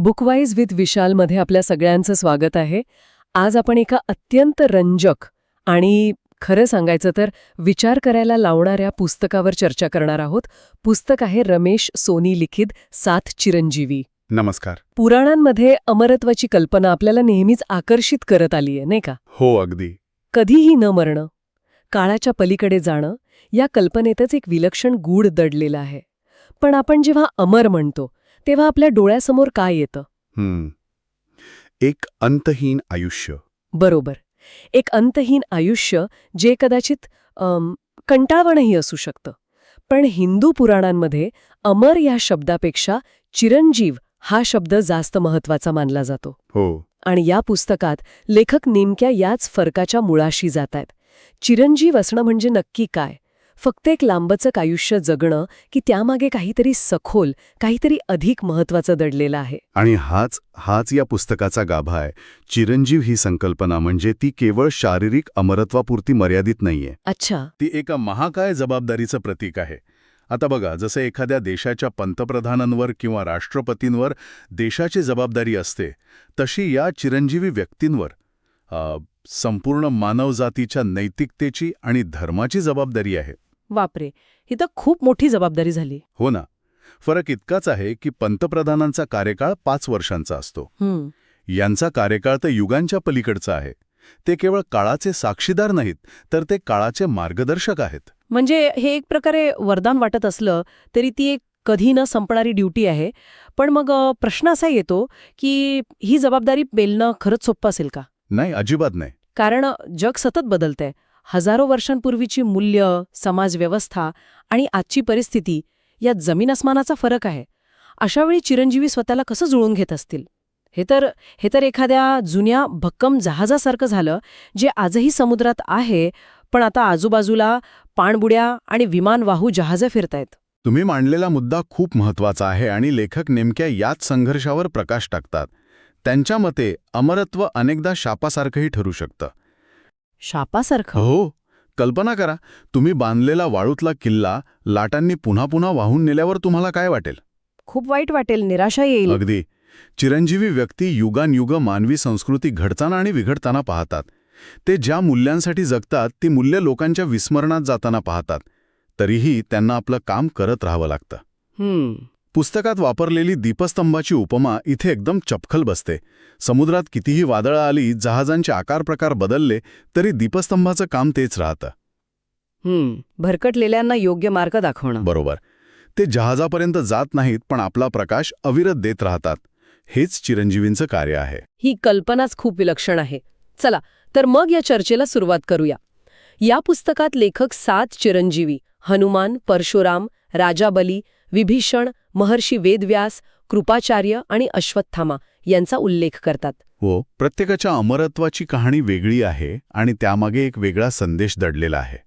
बुकवाईज with विशालमध्ये आपल्या सगळ्यांचं स्वागत आहे. आज आपण एका अत्यंत रंजक आणि खरं सांगायचं तर विचार करायला लावणाऱ्या पुस्तकावर चर्चा करणार आहोत. पुस्तक आहे रमेश सोनी लिखित 7 चिरंजीवी. नमस्कार. पुराणांमध्ये अमरत्वाची कल्पना आपल्याला नेहमीच आकर्षित करत आलीये, नाही का? हो, अगदी. कधीही न मरणं, काळाच्या पलीकडे जाणं, या कल्पनेतच एक विलक्षण गूढ दडलेलं आहे. पण आपण जेव्हा अमर म्हणतो तेव्हा आपल्या डोळ्यासमोर काय येतं? एक अंतहीन आयुष्य. बरोबर. एक अंतहीन आयुष्य जे कदाचित कंटाळवाणंही असू शकतं. पण हिंदू पुराणांमध्ये अमर या शब्दापेक्षा चिरंजीव हा शब्द जास्त महत्वाचा मानला जातो. हो. आणि या पुस्तकात लेखक नेमक्या याच फरकाच्या मुळाशी जातायत. चिरंजीव असणं म्हणजे नक्की काय? फक्त एक लांबचक आयुष्य जगणं की त्यामागे काहीतरी सखोल, काहीतरी अधिक महत्वाचं दडलेलं आहे? आणि हाच या पुस्तकाचा गाभा आहे. चिरंजीव ही संकल्पना म्हणजे ती केवळ शारीरिक अमरत्वापुरती मर्यादित नाहीये. अच्छा. ती एका महाकाय जबाबदारीचं प्रतीक आहे. आता बघा, जसं एखाद्या देशाच्या पंतप्रधानांवर किंवा राष्ट्रपतींवर देशाची जबाबदारी असते, तशी या चिरंजीवी व्यक्तींवर संपूर्ण मानवजातीच्या नैतिकतेची आणि धर्माची जबाबदारी आहे. बापरे, ही तर खूप मोठी जबाबदारी झाली. हो ना. फरक इतकाच आहे की पंतप्रधानांचा कार्यकाळ 5 वर्षांचा असतो. यांचा कार्यकाळ तर युगांच्या पलीकडचा आहे. ते केवळ काळाचे साक्षीदार नाहीत, तर ते काळाचे मार्गदर्शक आहेत. म्हणजे हे एक प्रकारे वरदान वाटत असलं तरी ती एक कधी न संपणारी ड्युटी आहे. पण मग प्रश्न असा येतो की ही जबाबदारी पेलणं खरंच सोपं असेल का? नाही, अजिबात नाही. कारण जग सतत बदलतंय. हजारो वर्षांपूर्वीची मूल्य, समाजव्यवस्था आणि आजची परिस्थिती यात जमीन अस्मानाचा फरक आहे. अशावेळी चिरंजीवी स्वतःला कसं जुळवून घेत असतील? हे तर एखाद्या जुन्या भक्कम जहाजासारखं झालं, जे आजही समुद्रात आहे, पण आता आजूबाजूला पाणबुड्या आणि विमानवाहू जहाजं फिरतायत. तुम्ही मांडलेला मुद्दा खूप महत्वाचा आहे आणि लेखक नेमक्या याच संघर्षावर प्रकाश टाकतात. त्यांच्या मते अमरत्व अनेकदा शापासारखंही ठरू शकतं. शापासारखं? हो. कल्पना करा, तुम्ही बांधलेला वाळूतला किल्ला लाटांनी पुन्हा पुन्हा वाहून नेल्यावर तुम्हाला काय वाटेल? खूप वाईट वाटेल, निराशा येईल. अगदी. चिरंजीवी व्यक्ती युगानयुग मानवी संस्कृती घडताना आणि विघडताना पाहतात. ते ज्या मूल्यांसाठी जगतात ती मूल्य लोकांच्या विस्मरणात जाताना पाहतात. तरीही त्यांना आपलं काम करत राहावं लागतं. पुस्तकात वापरलेली दीपस्तंभाची उपमा इथे एकदम चपखल बसते. समुद्रात कितीही वादळं आली, जहाजांचे आकार प्रकार बदलले, तरी दीपस्तंभाचं काम तेच राहतं. भरकटलेल्यांना योग्य मार्ग दाखवणं. बरोबर. ते जहाजापर्यंत जात नाहीत, पण आपला प्रकाश अविरत देत राहतात. हेच चिरंजीवींचं कार्य आहे. ही कल्पनाच खूप विलक्षण आहे. चला तर मग या चर्चेला सुरुवात करूया. या पुस्तकात लेखक 7 चिरंजीवी हनुमान, परशुराम, राजा बली, विभीषण, महर्षी वेदव्यास, कृपाचार्य आणि अश्वत्थामा यांचा उल्लेख करतात. हो. प्रत्येकाच्या अमरत्वाची कहाणी वेगळी आहे आणि त्यामागे एक वेगळा संदेश दडलेला आहे.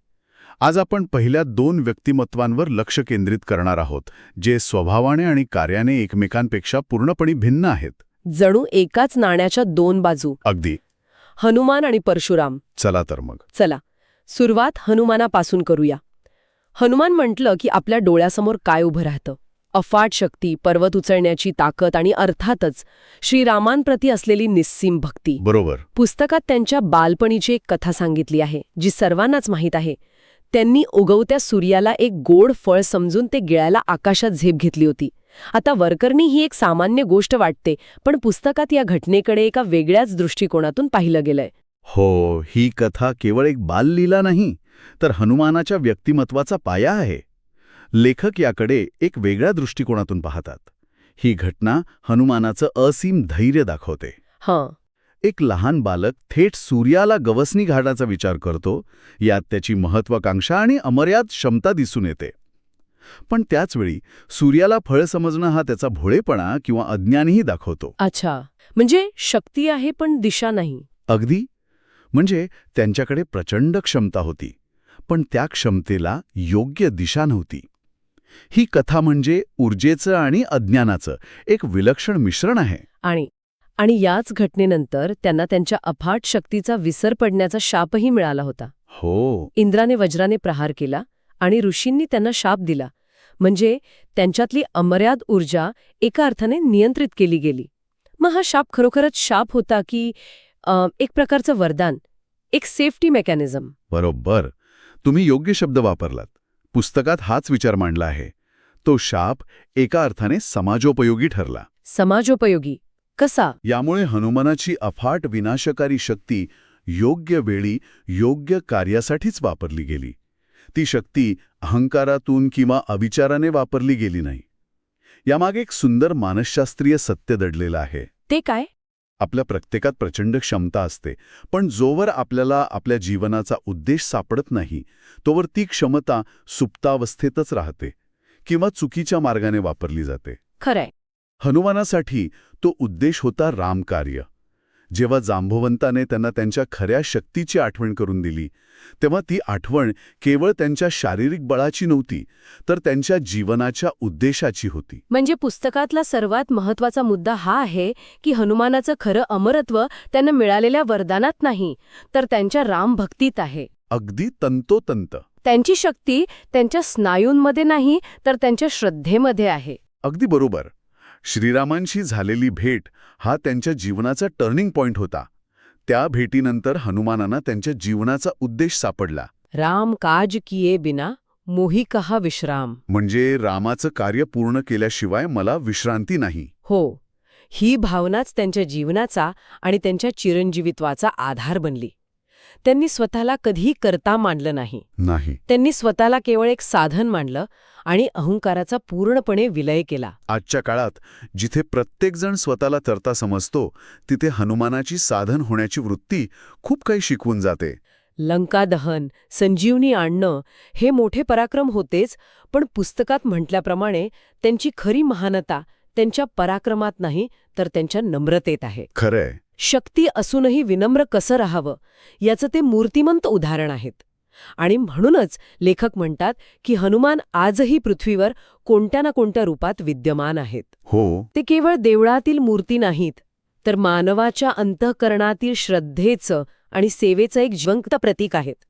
आज आपण पहिल्या 2 व्यक्तिमत्वांवर लक्ष केंद्रित करणार आहोत, जे स्वभावाने आणि कार्याने एकमेकांपेक्षा पूर्णपणे भिन्न आहेत. जणू एकाच नाण्याच्या 2 बाजू. अगदी. हनुमान आणि परशुराम. चला तर मग. चला सुरुवात हनुमानापासून करूया. हनुमान म्हटलं की आपल्या डोळ्यासमोर काय उभं राहतं? अफाट शक्ती, पर्वत उचलण्याची ताकद आणि अर्थातच श्रीरामांप्रती असलेली निस्सीम भक्ती. बरोबर. पुस्तकात त्यांच्या बालपणीची एक कथा सांगितली आहे, जी सर्वांनाच माहीत आहे. त्यांनी उगवत्या सूर्याला एक गोड फळ समजून ते गिळायला आकाशात झेप घेतली होती. आता वरकरणी ही एक सामान्य गोष्ट वाटते, पण पुस्तकात या घटनेकडे एका वेगळ्याच दृष्टिकोनातून पाहिलं गेलंय. हो. ही कथा केवळ एक बाललीला नाही, तर हनुमानाच्या व्यक्तिमत्वाचा पाया आहे. लेखक याकडे एक वेगळ्या दृष्टिकोनातून पाहतात. ही घटना हनुमानाचं असीम धैर्य दाखवते. एक लहान बालक थेट सूर्याला गवसणी घालण्याचा विचार करतो. यात त्याची महत्वाकांक्षा आणि अमर्याद क्षमता दिसून येते. पण त्याचवेळी सूर्याला फळ समजणं हा त्याचा भोळेपणा किंवा अज्ञानही दाखवतो. अच्छा, म्हणजे शक्ती आहे पण दिशा नाही. अगदी. म्हणजे त्यांच्याकडे प्रचंड क्षमता होती, पण त्या क्षमतेला योग्य दिशा नव्हती. ही कथा म्हणजे ऊर्जेचं आणि अज्ञानाचं एक विलक्षण मिश्रण आहे. आणि याच घटनेनंतर त्यांना त्यांच्या अफाट शक्तीचा विसर पडण्याचा शापही मिळाला होता. हो. इंद्राने वज्राने प्रहार केला आणि ऋषींनी त्यांना शाप दिला. म्हणजे त्यांच्यातली अमर्याद ऊर्जा एका अर्थाने नियंत्रित केली गेली. मग हा शाप खरोखरच शाप होता की एक प्रकारचं वरदान, एक सेफ्टी मेकॅनिझम? बरोबर. तुम्ही योग्य शब्द वापरलात. पुस्तकात हाच विचार मांडला आहे. तो शाप एका अर्थाने समाजोपयोगी ठरला. समाजोपयोगी कसा? यामुळे हनुमानाची अफाट विनाशकारी शक्ती योग्य वेळी योग्य कार्यासाठीच वापरली गेली. ती शक्ती अहंकारातून किंवा अविचाराने वापरली गेली नाही. यामागे एक सुंदर मानसशास्त्रीय सत्य दडलेलं आहे. ते काय? आपल्या प्रत्येकात प्रचंड क्षमता असते, पण जोवर आपल्याला आपल्या जीवनाचा उद्देश सापडत नाही तोवर ती क्षमता सुप्तावस्थेतच राहते किंवा चुकीच्या मार्गाने वापरली जाते. खरंय. हनुमानासाठी तो उद्देश होता रामकार्य. जेव्हा जांबवंताने त्यांना त्यांच्या खऱ्या शक्तीची आठवण करून दिली तेव्हा ती आठवण केवळ त्यांच्या शारीरिक बळाची नव्हती, तर त्यांच्या जीवनाच्या उद्देशाची होती. म्हणजे पुस्तकातला सर्वात महत्वाचा मुद्दा हा आहे की हनुमानाचं खरं अमरत्व त्यांना मिळालेल्या वरदानात नाही, तर त्यांच्या रामभक्तीत आहे. अगदी तंतोतंत. त्यांची शक्ती त्यांच्या स्नायूंमध्ये नाही, तर त्यांच्या श्रद्धेमध्ये आहे. अगदी बरोबर. श्रीरामांशी झालेली भेट हा त्यांच्या जीवनाचा टर्निंग पॉइंट होता. त्या भेटीनंतर हनुमानांना त्यांच्या जीवनाचा उद्देश सापडला. राम काज किए बिना मोही कहा विश्राम. म्हणजे रामाचं कार्य पूर्ण केल्याशिवाय मला विश्रांती नाही. हो, ही भावनाच त्यांच्या जीवनाचा आणि त्यांच्या चिरंजीवित्वाचा आधार बनली. त्यांनी स्वतःला कधीही कर्ता मानलं नाही. त्यांनी स्वतःला केवळ एक साधन मानलं आणि अहंकाराचा पूर्णपणे विलय केला. आजच्या काळात जिथे प्रत्येकजण स्वतःला कर्ता समजतो, तिथे हनुमानाची साधन होण्याची वृत्ती खूप काही शिकवून जाते. लंका दहन, संजीवनी आणणं हे मोठे पराक्रम होतेच, पण पुस्तकात म्हटल्याप्रमाणे त्यांची खरी महानता त्यांच्या पराक्रमात नाही, तर त्यांच्या नम्रतेत आहे. खरंय. शक्ती असूनही विनम्र कसं राहावं याचं ते मूर्तिमंत उदाहरण आहेत. आणि म्हणूनच लेखक म्हणतात की हनुमान आजही पृथ्वीवर कोणत्या ना कोणत्या रूपात विद्यमान आहेत. हो. ते केवळ देवळातील मूर्ती नाहीत, तर मानवाच्या अंतःकरणातील श्रद्धेचं आणि सेवेचं एक जिवंत प्रतीक आहेत.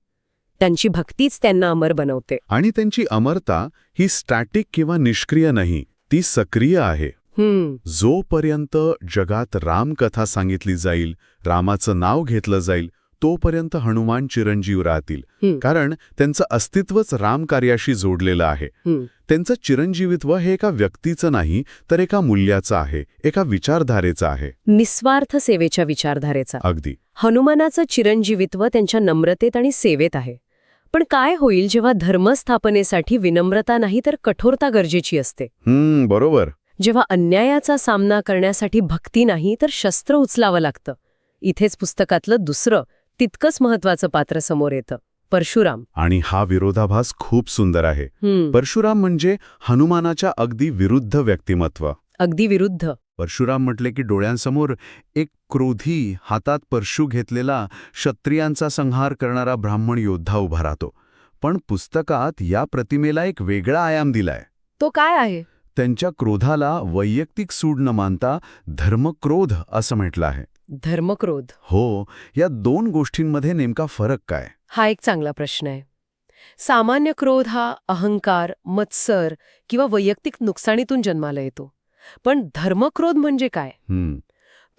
त्यांची भक्तीच त्यांना अमर बनवते. आणि त्यांची अमरता ही स्टॅटिक किंवा निष्क्रिय नाही, ती सक्रिय आहे. जोपर्यंत जगात रामकथा सांगितली जाईल, रामाचं नाव घेतलं जाईल, तोपर्यंत हनुमान चिरंजीव राहतील. कारण त्यांचं अस्तित्वच रामकार्याशी जोडलेलं आहे. त्यांचं चिरंजीवित्व हे एका व्यक्तीचं नाही, तर एका मूल्याचं आहे, एका विचारधारेचं आहे. निस्वार्थ सेवेच्या विचारधारेचा. अगदी. हनुमानाचं चिरंजीवित्व त्यांच्या नम्रतेत आणि सेवेत आहे. पण काय होईल जेव्हा धर्मस्थापनेसाठी विनम्रता नाही तर कठोरता गरजेची असते? बरोबर. जेव्हा अन्यायाचा सामना करण्यासाठी भक्ती नाही तर शस्त्र उचलावं लागतं. इथेच पुस्तकातलं दुसरं तितकंच महत्वाचं पात्र समोर येतं, परशुराम. आणि हा विरोधाभास खूप सुंदर आहे. परशुराम म्हणजे हनुमानाच्या अगदी विरुद्ध व्यक्तिमत्व. अगदी विरुद्ध. परशुराम म्हटले की डोळ्यांसमोर एक क्रोधी, हातात परशु घेतलेला, क्षत्रियांचा संहार करणारा ब्राह्मण योद्धा उभा राहतो. पण पुस्तकात या प्रतिमेला एक वेगळा आयाम दिलाय. तो काय आहे? त्यांच्या क्रोधाला वैयक्तिक सूड न मानता धर्मक्रोध असं म्हटलं आहे. धर्मक्रोध. हो. या दोन गोष्टींमध्ये नेमका फरक काय? हा एक चांगला प्रश्न आहे. सामान्य क्रोध हा अहंकार, मत्सर किंवा वैयक्तिक नुकसानीतून जन्माला येतो. पण धर्मक्रोध म्हणजे काय?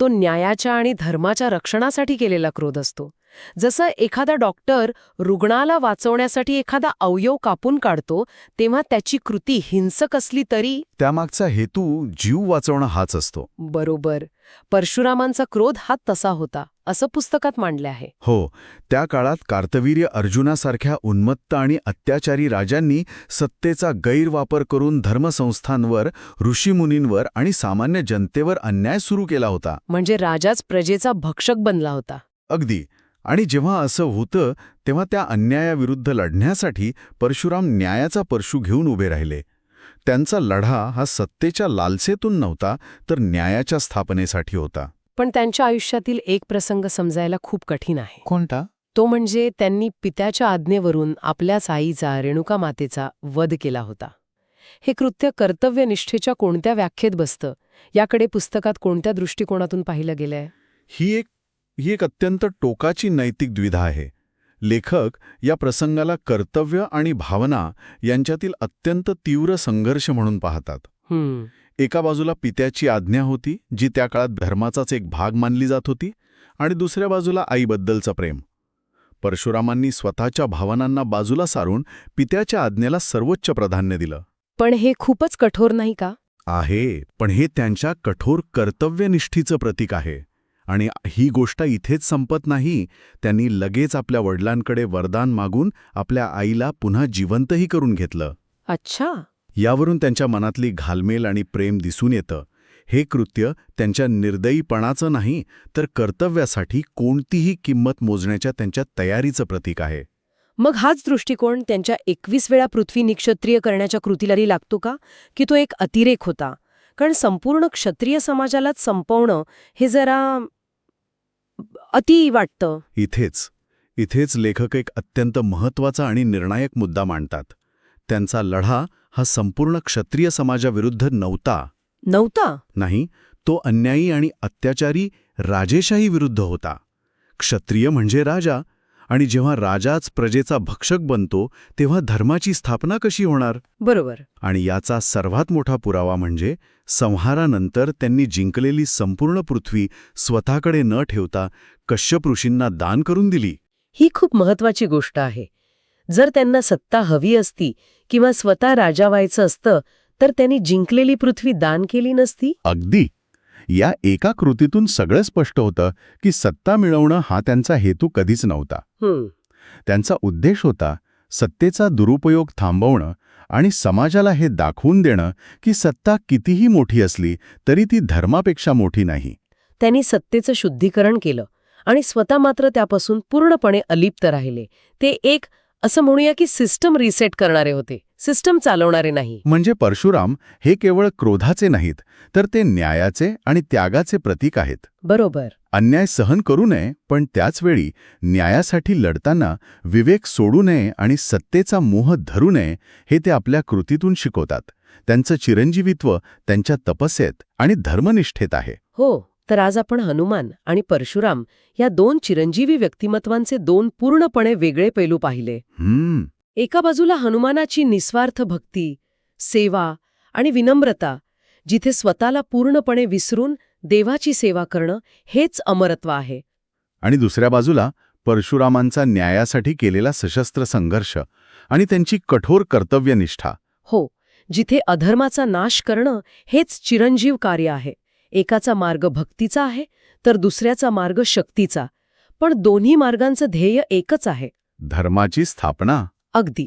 तो न्यायाच्या आणि धर्माच्या रक्षणासाठी केलेला क्रोध असतो. जसं एखादा डॉक्टर रुग्णाला वाचवण्यासाठी एखादा अवयव कापून काढतो, तेव्हा त्याची कृती हिंसक असली तरी त्यामागचा हेतू जीव वाचवणं हाच असतो. बरोबर. परशुरामांचा क्रोध हा तसा होता, असं पुस्तकात मांडले आहे. हो. त्या काळात कार्तवीर्य अर्जुनासारख्या उन्मत्त आणि अत्याचारी राजांनी सत्तेचा गैरवापर करून धर्मसंस्थांवर, ऋषीमुनींवर आणि सामान्य जनतेवर अन्याय सुरू केला होता. म्हणजे राजाच प्रजेचा भक्षक बनला होता. अगदी. आणि जेव्हा असं होतं तेव्हा त्या अन्यायाविरुद्ध लढण्यासाठी परशुराम न्यायाचा परशु घेऊन उभे राहिले. त्यांचा लढा हा सत्तेच्या लालसेतून नव्हता, तर न्यायाच्या स्थापनेसाठी होता. पण त्यांच्या आयुष्यातील एक प्रसंग समजायला खूप कठीण आहे. कोणता? तो म्हणजे त्यांनी पित्याच्या आज्ञेवरून आपल्याच आईचा, रेणुका मातेचा वध केला होता. हे कृत्य कर्तव्यनिष्ठेच्या कोणत्या व्याख्येत बसतं, याकडे पुस्तकात कोणत्या दृष्टिकोनातून पाहिलं गेलंय? ही एक अत्यंत टोकाची नैतिक द्विधा आहे. लेखक या प्रसंगाला कर्तव्य आणि भावना यांच्यातील अत्यंत तीव्र संघर्ष म्हणून पाहतात. एका बाजूला पित्याची आज्ञा होती, जी त्या काळात धर्माचाच एक भाग मानली जात होती, आणि दुसऱ्या बाजूला आईबद्दलचं प्रेम. परशुरामांनी स्वतःच्या भावनांना बाजूला सारून पित्याच्या आज्ञेला सर्वोच्च प्राधान्य दिलं. पण हे खूपच कठोर नाही का? आहे, पण हे त्यांच्या कठोर कर्तव्यनिष्ठीचं प्रतीक आहे. आणि ही गोष्ट इथेच संपत नाही. त्यांनी लगेच आपल्या वडिलांकडे वरदान मागून आपल्या आईला पुन्हा जिवंतही करून घेतलं. अच्छा. यावरून त्यांच्या मनातली घालमेल आणि प्रेम दिसून येतं. हे कृत्य त्यांच्या निर्दयीपणाचं नाही, तर कर्तव्यासाठी कोणतीही किंमत मोजण्याच्या त्यांच्या तयारीचं प्रतीक आहे. मग हाच दृष्टिकोन त्यांच्या 21 वेळा पृथ्वी निक्षत्रिय करण्याच्या कृतीलाही लागतो का, की तो एक अतिरेक होता? कारण संपूर्ण क्षत्रिय समाजालाच संपवणं हे जरा अति वाटतं. इथेच लेखक एक अत्यंत महत्त्वाचा आणि निर्णायक मुद्दा मांडतात. त्यांचा लढा हा संपूर्ण क्षत्रिय समाजाविरुद्ध नव्हता. नाही, तो अन्यायी आणि अत्याचारी राजेशाही विरुद्ध होता. क्षत्रिय म्हणजे राजा, आणि जेव्हा राजाच प्रजेचा भक्षक बनतो तेव्हा धर्माची स्थापना कशी होणार? बरोबर. आणि याचा सर्वात मोठा पुरावा म्हणजे संहारानंतर त्यांनी जिंकलेली संपूर्ण पृथ्वी स्वतःकडे न ठेवता कश्यप ऋषींना दान करून दिली. ही खूप महत्वाची गोष्ट आहे. जर त्यांना सत्ता हवी असती किंवा स्वतः राजा व्हायचं असतं तर त्यांनी जिंकलेली पृथ्वी दान केली नसती. अगदी. या एका कृतीतून सगळं स्पष्ट होतं की सत्ता मिळवणं हा त्यांचा हेतू कधीच नव्हता. त्यांचा उद्देश होता सत्तेचा दुरुपयोग थांबवणं आणि समाजाला हे दाखवून देणं की सत्ता कितीही मोठी असली तरी ती धर्मापेक्षा मोठी नाही. त्यांनी सत्तेचं शुद्धीकरण केलं आणि स्वतः मात्र त्यापासून पूर्णपणे अलिप्त राहिले. ते एक असं म्हणूया की सिस्टम रिसेट करणारे होते, सिस्टम चालवणारे नाही. म्हणजे परशुराम हे केवळ क्रोधाचे नाहीत, तर ते न्यायाचे आणि त्यागाचे प्रतीक आहेत. बरोबर. अन्याय सहन करू नये, पण त्याचवेळी न्यायासाठी लढताना विवेक सोडू नये आणि सत्तेचा मोह धरू नये हे ते आपल्या कृतीतून शिकवतात. त्यांचं चिरंजीवित्व त्यांच्या तपस्येत आणि धर्मनिष्ठेत आहे. हो. तर आज आपण हनुमान आणि परशुराम या दोन चिरंजीवी व्यक्तिमत्वांचे दोन पूर्णपणे वेगळे पैलू पाहिले. एका बाजूला हनुमानाची निस्वार्थ भक्ती, सेवा आणि विनम्रता, जिथे स्वतःला पूर्णपणे विसरून देवाची सेवा करणं हेच अमरत्व आहे. आणि दुसऱ्या बाजूला परशुरामांचा न्यायासाठी केलेला सशस्त्र संघर्ष आणि त्यांची कठोर कर्तव्यनिष्ठा. हो, जिथे अधर्माचा नाश करणं हेच चिरंजीव कार्य आहे. एकाचा मार्ग भक्तीचा आहे तर दुसऱ्याचा मार्ग शक्तीचा, पण दोन्ही मार्गांचं ध्येय एकच आहे, धर्माची स्थापना. अगदी.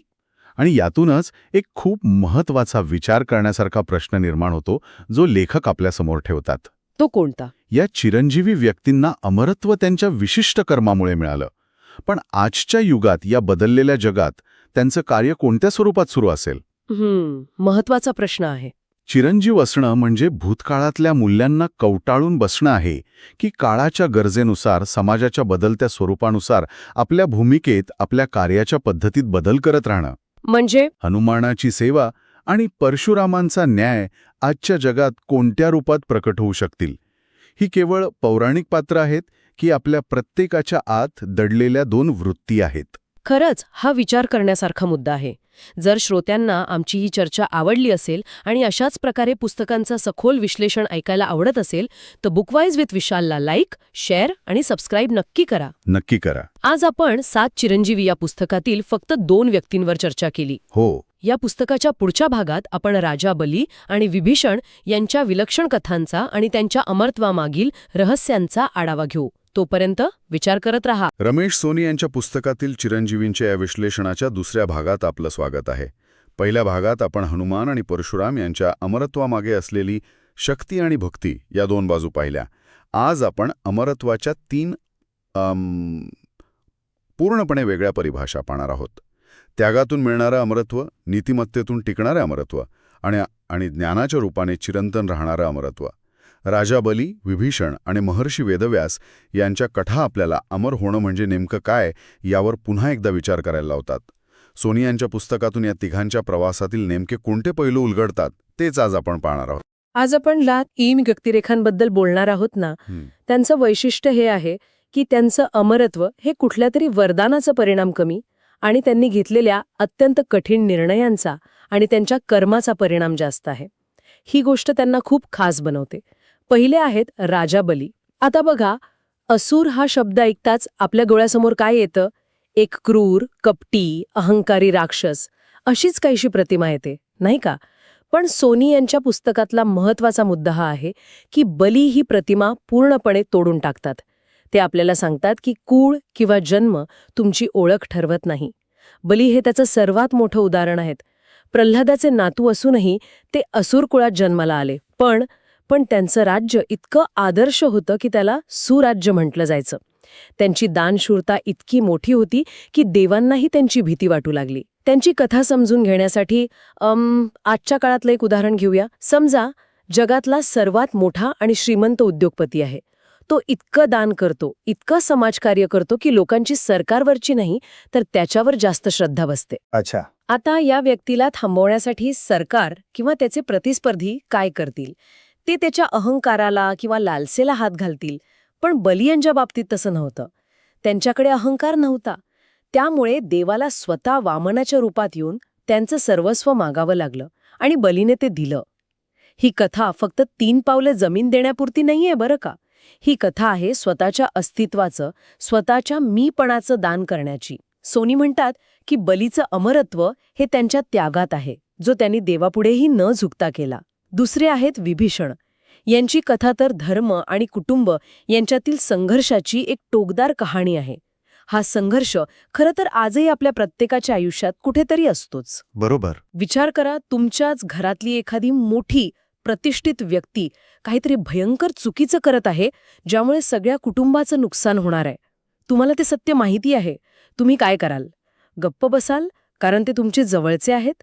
आणि यातूनच एक खूप महत्त्वाचा विचार करण्यासारखा प्रश्न निर्माण होतो जो लेखक आपल्यासमोर ठेवतात. तो कोणता? या चिरंजीवी व्यक्तींना अमरत्व त्यांच्या विशिष्ट कर्मामुळे मिळालं, पण आजच्या युगात या बदललेल्या जगात त्यांचं कार्य कोणत्या स्वरूपात सुरू असेल? महत्वाचा प्रश्न आहे. चिरंजीव असणं म्हणजे भूतकाळातल्या मूल्यांना कवटाळून बसणं आहे की काळाच्या गरजेनुसार, समाजाच्या बदलत्या स्वरूपानुसार आपल्या भूमिकेत, आपल्या कार्याच्या पद्धतीत बदल करत राहणं? म्हणजे हनुमानाची सेवा आणि परशुरामांचा न्याय आजच्या जगात कोणत्या रूपात प्रकट होऊ शकतील? ही केवळ पौराणिक पात्र आहेत की आपल्या प्रत्येकाच्या आत दडलेल्या दोन वृत्ती आहेत? खरंच हा विचार करण्यासारखा मुद्दा आहे. जर श्रोत्यांना आमची ही चर्चा आवडली असेल आणि अशाच प्रकारे पुस्तकांचं सखोल विश्लेषण ऐकायला आवडत असेल तर बुकवाईज विथ विशालला लाईक, शेअर आणि सबस्क्राईब नक्की करा. नक्की करा. आज आपण 7 चिरंजीवी या पुस्तकातील फक्त 2 व्यक्तींवर चर्चा केली. हो. या पुस्तकाच्या पुढच्या भागात आपण राजा बली आणि विभीषण यांच्या विलक्षण कथांचा आणि त्यांच्या अमरत्वामागील रहस्यांचा आढावा घेऊ. तोपर्यंत विचार करत रहा. रमेश सोनी यांच्या पुस्तकातील चिरंजीवींच्या या विश्लेषणाच्या दुसऱ्या भागात आपलं स्वागत आहे. पहिल्या भागात आपण हनुमान आणि परशुराम यांच्या अमरत्वामागे असलेली शक्ती आणि भक्ती या दोन बाजू पाहिल्या. आज आपण अमरत्वाच्या 3 पूर्णपणे वेगळ्या परिभाषा पाहणार आहोत. त्यागातून मिळणारं अमरत्व, नीतिमत्तेतून टिकणारं अमरत्व आणि ज्ञानाच्या रूपाने चिरंतन राहणारं अमरत्व. राजा बली, विभीषण आणि महर्षी वेदव्यास यांच्या कथा आपल्याला अमर होणं म्हणजे नेमकं काय यावर पुन्हा एकदा विचार करायला लावतात. सोनी यांच्या पुस्तकातून या तिघांच्या प्रवासातील नेमके कोणते पैलू उलगडतात तेच आज आपण पाहणार आहोत. आज आपण 3 व्यक्तिरेखांबद्दल बोलणार आहोत ना. त्यांचं वैशिष्ट्य हे आहे की त्यांचं अमरत्व हे कुठल्या तरी वरदानाचा परिणाम कमी आणि त्यांनी घेतलेल्या अत्यंत कठीण निर्णयांचा आणि त्यांच्या कर्माचा परिणाम जास्त आहे. ही गोष्ट त्यांना खूप खास बनवते. पहिले आहेत राजा बली. आता बघा, असुर हा शब्द ऐकताच आपल्या डोळ्यासमोर काय येतं? एक क्रूर, कपटी, अहंकारी राक्षस अशीच काहीशी प्रतिमा येते, नाही का? पण सोनी यांच्या पुस्तकातला महत्वाचा मुद्दा हा आहे की बली ही प्रतिमा पूर्णपणे तोडून टाकतात. ते आपल्याला सांगतात की कुळ किंवा जन्म तुमची ओळख ठरवत नाही. बली हे त्याचं सर्वात मोठं उदाहरण आहेत. प्रल्हादाचे नातू असूनही ते असुर कुळात जन्माला आले. पण त्यांचं राज्य इतकं आदर्श होतं की त्याला सुराज्य म्हटलं जायचं. त्यांची दानशूरता इतकी मोठी होती की देवांनाही त्यांची भीती वाटू लागली. त्यांची कथा समजून घेण्यासाठी आजच्या काळातलं एक उदाहरण घेऊया. समजा जगातला सर्वात मोठा आणि श्रीमंत उद्योगपती आहे. तो इतकं दान करतो, इतकं समाजकार्य करतो की लोकांची सरकारवरची नाही तर त्याच्यावर जास्त श्रद्धा बसते. अच्छा. आता या व्यक्तीला थांबवण्यासाठी सरकार किंवा त्याचे प्रतिस्पर्धी काय करतील? ते त्याच्या अहंकाराला किंवा लालसेला हात घालतील. पण बली यांच्या बाबतीत तसं नव्हतं. त्यांच्याकडे अहंकार नव्हता. त्यामुळे देवाला स्वतः वामनाच्या रूपात येऊन त्यांचं सर्वस्व मागावं लागलं आणि बलीने ते दिलं. ही कथा फक्त 3 पावले जमीन देण्यापुरती नाहीये बरं का. ही कथा आहे स्वतःच्या अस्तित्वाचं, स्वतःच्या मीपणाचं दान करण्याची. सोनी म्हणतात की बलीचं अमरत्व हे त्यांच्या त्यागात आहे, जो त्यांनी देवापुढेही न झुकता केला. दुसरे आहेत विभीषण. यांची कथा तर धर्म आणि कुटुंब यांच्यातील संघर्षाची एक टोकदार कहाणी आहे. हा संघर्ष खरं तर आजही आपल्या प्रत्येकाच्या आयुष्यात कुठेतरी असतोच. बरोबर. विचार करा, तुमच्याच घरातली एखादी मोठी प्रतिष्ठित व्यक्ती काहीतरी भयंकर चुकीचं करत आहे, ज्यामुळे सगळ्या कुटुंबाचं नुकसान होणार आहे. तुम्हाला ते सत्य माहिती आहे. तुम्ही काय कराल? गप्प बसाल कारण ते तुमचे जवळचे आहेत?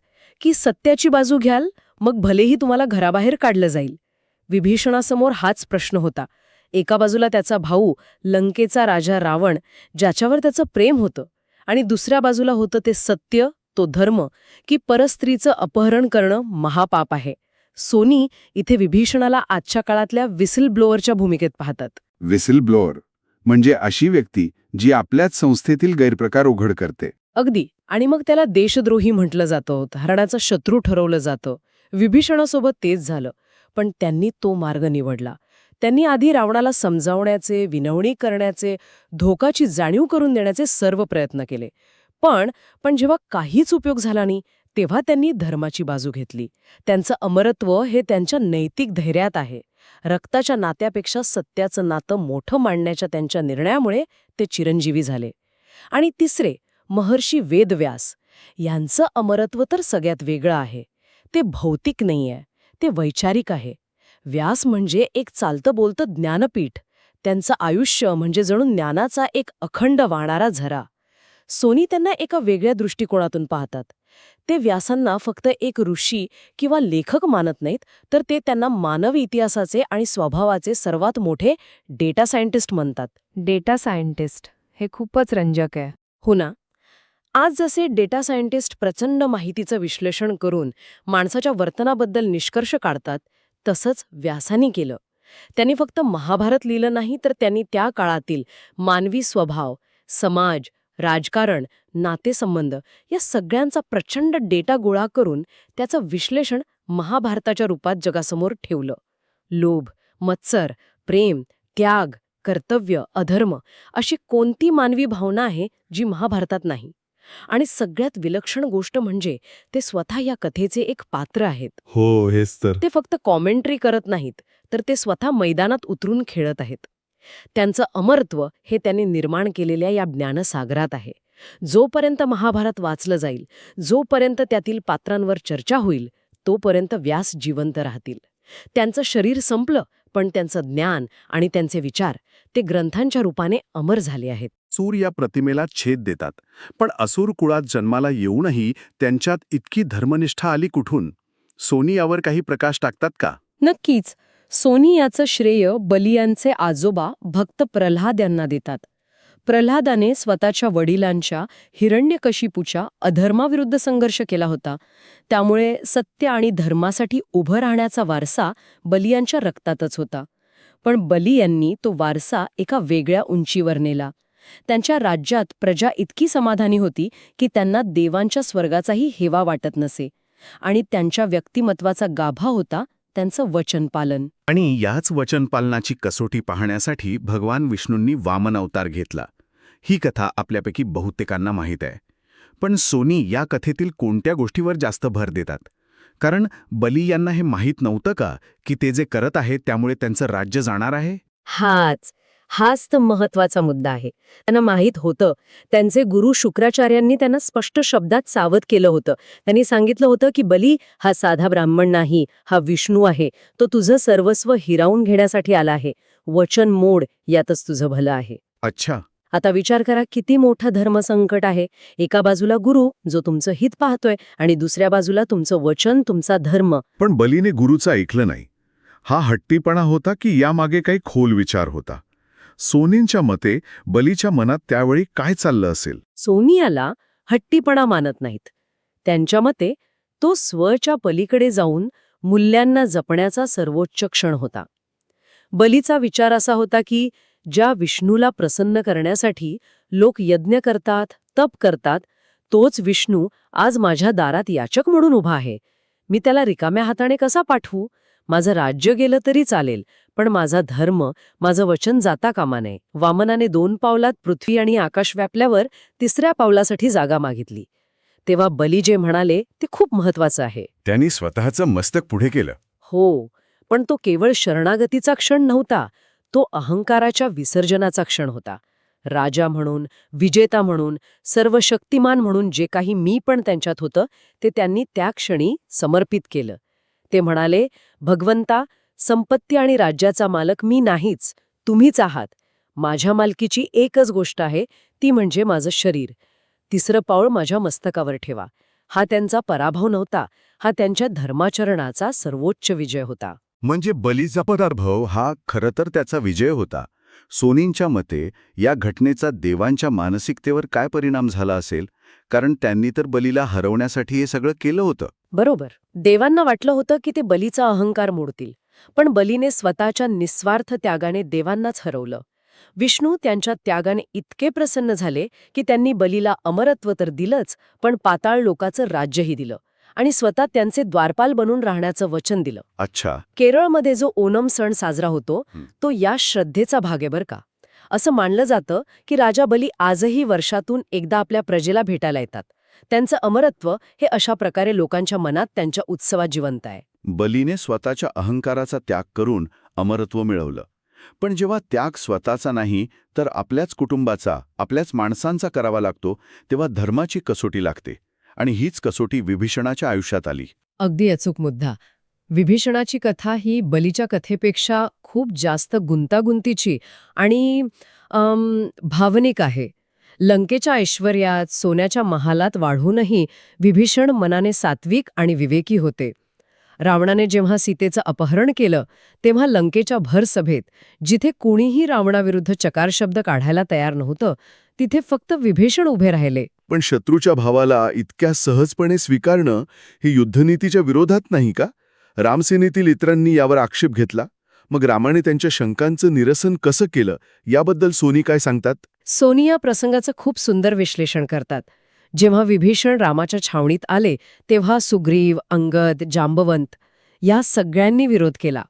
की सत्याची बाजू घ्याल, मग भलेही तुम्हाला घराबाहेर काढलं जाईल? विभीषणासमोर हाच प्रश्न होता. एका बाजूला त्याचा भाऊ लंकेचा राजा रावण, ज्याच्यावर त्याचं प्रेम होतं, आणि दुसऱ्या बाजूला होतं ते सत्य, तो धर्म, की परस्त्रीचं अपहरण करणं महापाप आहे. सोनी इथे विभीषणाला आजच्या काळातल्या व्हिसल ब्लोअरच्या भूमिकेत पाहतात. व्हिसल ब्लोअर म्हणजे अशी व्यक्ती जी आपल्याच संस्थेतील गैरप्रकार उघड करते. अगदी. आणि मग त्याला देशद्रोही म्हटलं जातं, हरणाचा शत्रू ठरवलं जातं. विभीषणासोबत तेच झालं. पण त्यांनी तो मार्ग निवडला. त्यांनी आधी रावणाला समजावण्याचे, विनवणी करण्याचे, धोकाची जाणीव करून देण्याचे सर्व प्रयत्न केले. पण जेव्हा काहीच उपयोग झाला नाही, तेव्हा त्यांनी धर्माची बाजू घेतली. त्यांचं अमरत्व हे त्यांच्या नैतिक धैर्यात आहे. रक्ताच्या नात्यापेक्षा सत्याचं नातं मोठं मानण्याच्या त्यांच्या निर्णयामुळे ते चिरंजीवी झाले. आणि तिसरे, महर्षी वेदव्यास. यांचं अमरत्व तर सगळ्यात वेगळं आहे. ते भौतिक नाहीये, ते वैचारिक आहे. व्यास म्हणजे एक चालतं बोलतं ज्ञानपीठ. त्यांचं आयुष्य म्हणजे जणू ज्ञानाचा एक अखंड वाहणारा झरा. सोनी त्यांना एका वेगळ्या दृष्टिकोनातून पाहतात. ते व्यासांना फक्त एक ऋषी किंवा लेखक मानत नाहीत, तर ते त्यांना मानवी इतिहासाचे आणि स्वभावाचे सर्वात मोठे डेटा सायंटिस्ट म्हणतात. डेटा सायंटिस्ट हे खूपच रंजक आहे. हो ना. आज जसे डेटा सायंटिस्ट प्रचंड माहितीचं विश्लेषण करून माणसाच्या वर्तनाबद्दल निष्कर्ष काढतात, तसंच व्यासांनी केलं. त्यांनी फक्त महाभारत लिहिलं नाही, तर त्यांनी त्या काळातील मानवी स्वभाव, समाज, राजकारण, नातेसंबंध या सगळ्यांचा प्रचंड डेटा गोळा करून त्याचं विश्लेषण महाभारताच्या रूपात जगासमोर ठेवलं. लोभ, मत्सर, प्रेम, त्याग, कर्तव्य, अधर्म अशी कोणती मानवी भावना आहे जी महाभारतात नाही? आणि सगळ्यात विलक्षण गोष्ट म्हणजे ते स्वतः या कथेचे एक पात्र आहेत. हो, हेच तर. ते फक्त कॉमेंट्री करत नाहीत, तर ते स्वतः मैदानात उतरून खेळत आहेत. त्यांचं अमरत्व हे त्यांनी निर्माण केलेल्या या ज्ञानसागरात आहे. जोपर्यंत महाभारत वाचलं जाईल, जोपर्यंत त्यातील पात्रांवर चर्चा होईल, तोपर्यंत व्यास जिवंत राहतील. त्यांचं शरीर संपलं, पण त्यांचं ज्ञान आणि त्यांचे विचार ते ग्रंथांच्या रूपाने अमर झाले आहेत. सूर या प्रतिमेला छेद देतात, पण असुर कुळात जन्माला येऊनही त्यांच्यात इतकी धर्मनिष्ठा आली कुठून? सोनी यावर काही प्रकाश टाकतात का? नक्कीच. सोनी याचं श्रेय बलियांचे आजोबा भक्त प्रल्हाद यांना देतात. प्रल्हादाने स्वतःच्या वडिलांच्या हिरण्यकशिपूच्या अधर्माविरुद्ध संघर्ष केला होता. त्यामुळे सत्य आणि धर्मासाठी उभं राहण्याचा वारसा बलियांच्या रक्तातच होता. पण बली यांनी तो वारसा एका वेगळ्या उंचीवर नेला. त्यांच्या राज्यात प्रजा इतकी समाधानी होती की त्यांना देवांच्या स्वर्गाचाही हेवा वाटत नसे. आणि त्यांच्या व्यक्तिमत्वाचा गाभा होता त्यांचं वचन पालन. आणि याच वचनपालनाची कसोटी पाहण्यासाठी भगवान विष्णूंनी वामन अवतार घेतला. ही कथा आपल्यापैकी बहुतेकांना माहीत आहे. पण सोनी या कथेतील कोणत्या गोष्टीवर जास्त भर देतात? कारण बली यांना हे माहीत नव्हतं का की ते जे करत आहेत त्यामुळे त्यांचं राज्य जाणार आहे? हाच तर महत्वाचा मुद्दा आहे. त्यांना माहीत होतं. त्यांचे गुरु शुक्राचार्यांनी त्यांना स्पष्ट शब्दात सावध केलं होतं. त्यांनी सांगितलं होतं की बली हा साधा ब्राह्मण नाही, हा विष्णू आहे. तो तुझं सर्वस्व हिरावून घेण्यासाठी आला आहे. वचन मोड, यातच तुझं भलं आहे. अच्छा. आता विचार करा किती मोठं धर्मसंकट आहे. एका बाजूला गुरु जो तुमचं हित पाहतोय आणि दुसऱ्या बाजूला तुमचं वचन, तुमचा धर्म. पण बलीने गुरुचं ऐकलं नाही. हा हट्टीपणा होता की यामागे काही खोल विचार होता? सोनींच्या मते बलीच्या मनात त्यावेळी काय चाललं असेल? सोनियाला हट्टीपणा मानत नाहीत. त्यांच्या मते तो स्वच्या पलीकडे जाऊन मूल्यांना जपण्याचा सर्वोच्च क्षण होता. बलीचा विचार असा होता की ज्या विष्णूला प्रसन्न करण्यासाठी लोक यज्ञ करतात, तप करतात, तोच विष्णू आज माझ्या दारात याचक म्हणून उभा आहे. मी त्याला रिकाम्या हाताने कसा पाठवू? माझं राज्य गेलं तरी चालेल, पण माझा धर्म, माझं वचन जाता कामा नये. वामनाने 2 पावलात पृथ्वी आणि आकाश व्यापल्यावर 3ऱ्या पावलासाठी जागा मागितली. तेव्हा बली जे म्हणाले ते खूप महत्वाचं आहे. त्यांनी स्वतःचं मस्तक पुढे केलं. हो, पण तो केवळ शरणागतीचा क्षण नव्हता. तो अहंकाराच्या विसर्जनाचा क्षण होता. राजा म्हणून, विजेता म्हणून, सर्व शक्तिमान म्हणून जे काही मी पण त्यांच्यात होतं ते त्यांनी त्या क्षणी समर्पित केलं. ते म्हणाले, भगवंता, संपत्ती आणि राज्याचा मालक मी नाहीच, तुम्हीच आहात. माझ्या मालकीची एकच गोष्ट आहे, ती म्हणजे माझं शरीर. 3रं पाऊल माझ्या मस्तकावर ठेवा. हा त्यांचा पराभव नव्हता, हा त्यांच्या धर्माचरणाचा सर्वोच्च विजय होता. म्हणजे बलीचा पराभव हा खरं तर त्याचा विजय होता. सोनींच्या मते या घटनेचा देवांच्या मानसिकतेवर काय परिणाम झाला असेल? कारण त्यांनी तर बलीला हरवण्यासाठी हे सगळं केलं होतं. बरोबर. देवांना वाटलं होतं की ते बलीचा अहंकार मोडतील, पण बलीने स्वतःच्या निस्वार्थ त्यागाने देवांनाच हरवलं. विष्णू त्यांच्या त्यागाने इतके प्रसन्न झाले की त्यांनी बलीला अमरत्व तर दिलंच, पण पाताळ लोकाचं राज्यही दिलं आणि स्वतः त्यांचे द्वारपाल बनून राहण्याचं वचन दिलं. अच्छा. केरळमध्ये जो ओणम सण साजरा होतो तो या श्रद्धेचा भाग आहे बरं का. असं मानलं जातं की राजा बली आजही वर्षातून एकदा आपल्या प्रजेला भेटायला येतात. त्यांचं अमरत्व हे अशा प्रकारे लोकांच्या मनात त्यांच्या उत्सवात जिवंत आहे. बलीने स्वतःच्या अहंकाराचा त्याग करून अमरत्व मिळवलं. पण जेव्हा त्याग स्वतःचा नाही तर आपल्याच कुटुंबाचा, आपल्याच माणसांचा करावा लागतो, तेव्हा धर्माची कसोटी लागते. आणि हीच कसोटी विभीषणाच्या आयुष्यात आली. अगदी अचूक मुद्दा. विभीषणाची कथा ही बलीच्या कथेपेक्षा खूप जास्त गुंतागुंतीची आणि भावनिक आहे. लंकेच्या ऐश्वर्यात, सोन्याच्या महालात वाढूनही विभीषण मनाने सात्विक आणि विवेकी होते. रावणाने जेव्हा सीतेचं अपहरण केलं तेव्हा लंकेच्या भरसभेत, जिथे कुणीही रावणाविरुद्ध चकार शब्द काढायला तयार नव्हतं, तिथे फक्त विभीषण उभे राहिले. पण शत्रूच्या भावाला इतक्या सहजपणे स्वीकारणं ही युद्धनीतीच्या विरोधात नाही का? रामसेनेतील इतरांनी यावर आक्षेप घेतला. मग रामाने त्यांच्या शंकांचं निरसन कसं केलं याबद्दल सोनी काय सांगतात? सोनी या प्रसंगाचं खूप सुंदर विश्लेषण करतात. जेव्हा विभीषण रामाच्या छावणीत आले तेव्हा सुग्रीव, अंगद, जांबवंत या सगळ्यांनी विरोध केला.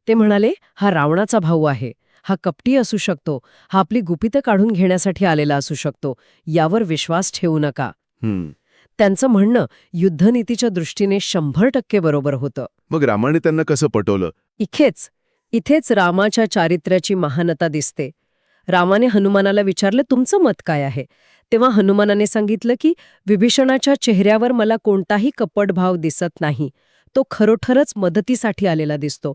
ते म्हणाले, हा रावणाचा भाऊ आहे, हा कपटी असू शकतो, हा आपली गुपितं काढून घेण्यासाठी आलेला असू शकतो, यावर विश्वास ठेवू नका. त्यांचं म्हणणं युद्धनीतीच्या दृष्टीने 100% बरोबर होतं. मग रामाने त्यांना कसं पटवलं? इथेच रामाच्या चारित्र्याची महानता दिसते. रामाने हनुमानाला विचारलं, तुमचं मत काय आहे? तेव्हा हनुमानाने सांगितलं की विभीषणाच्या चेहऱ्यावर मला कोणताही कपट भाव दिसत नाही, तो खरोखरच मदतीसाठी आलेला दिसतो.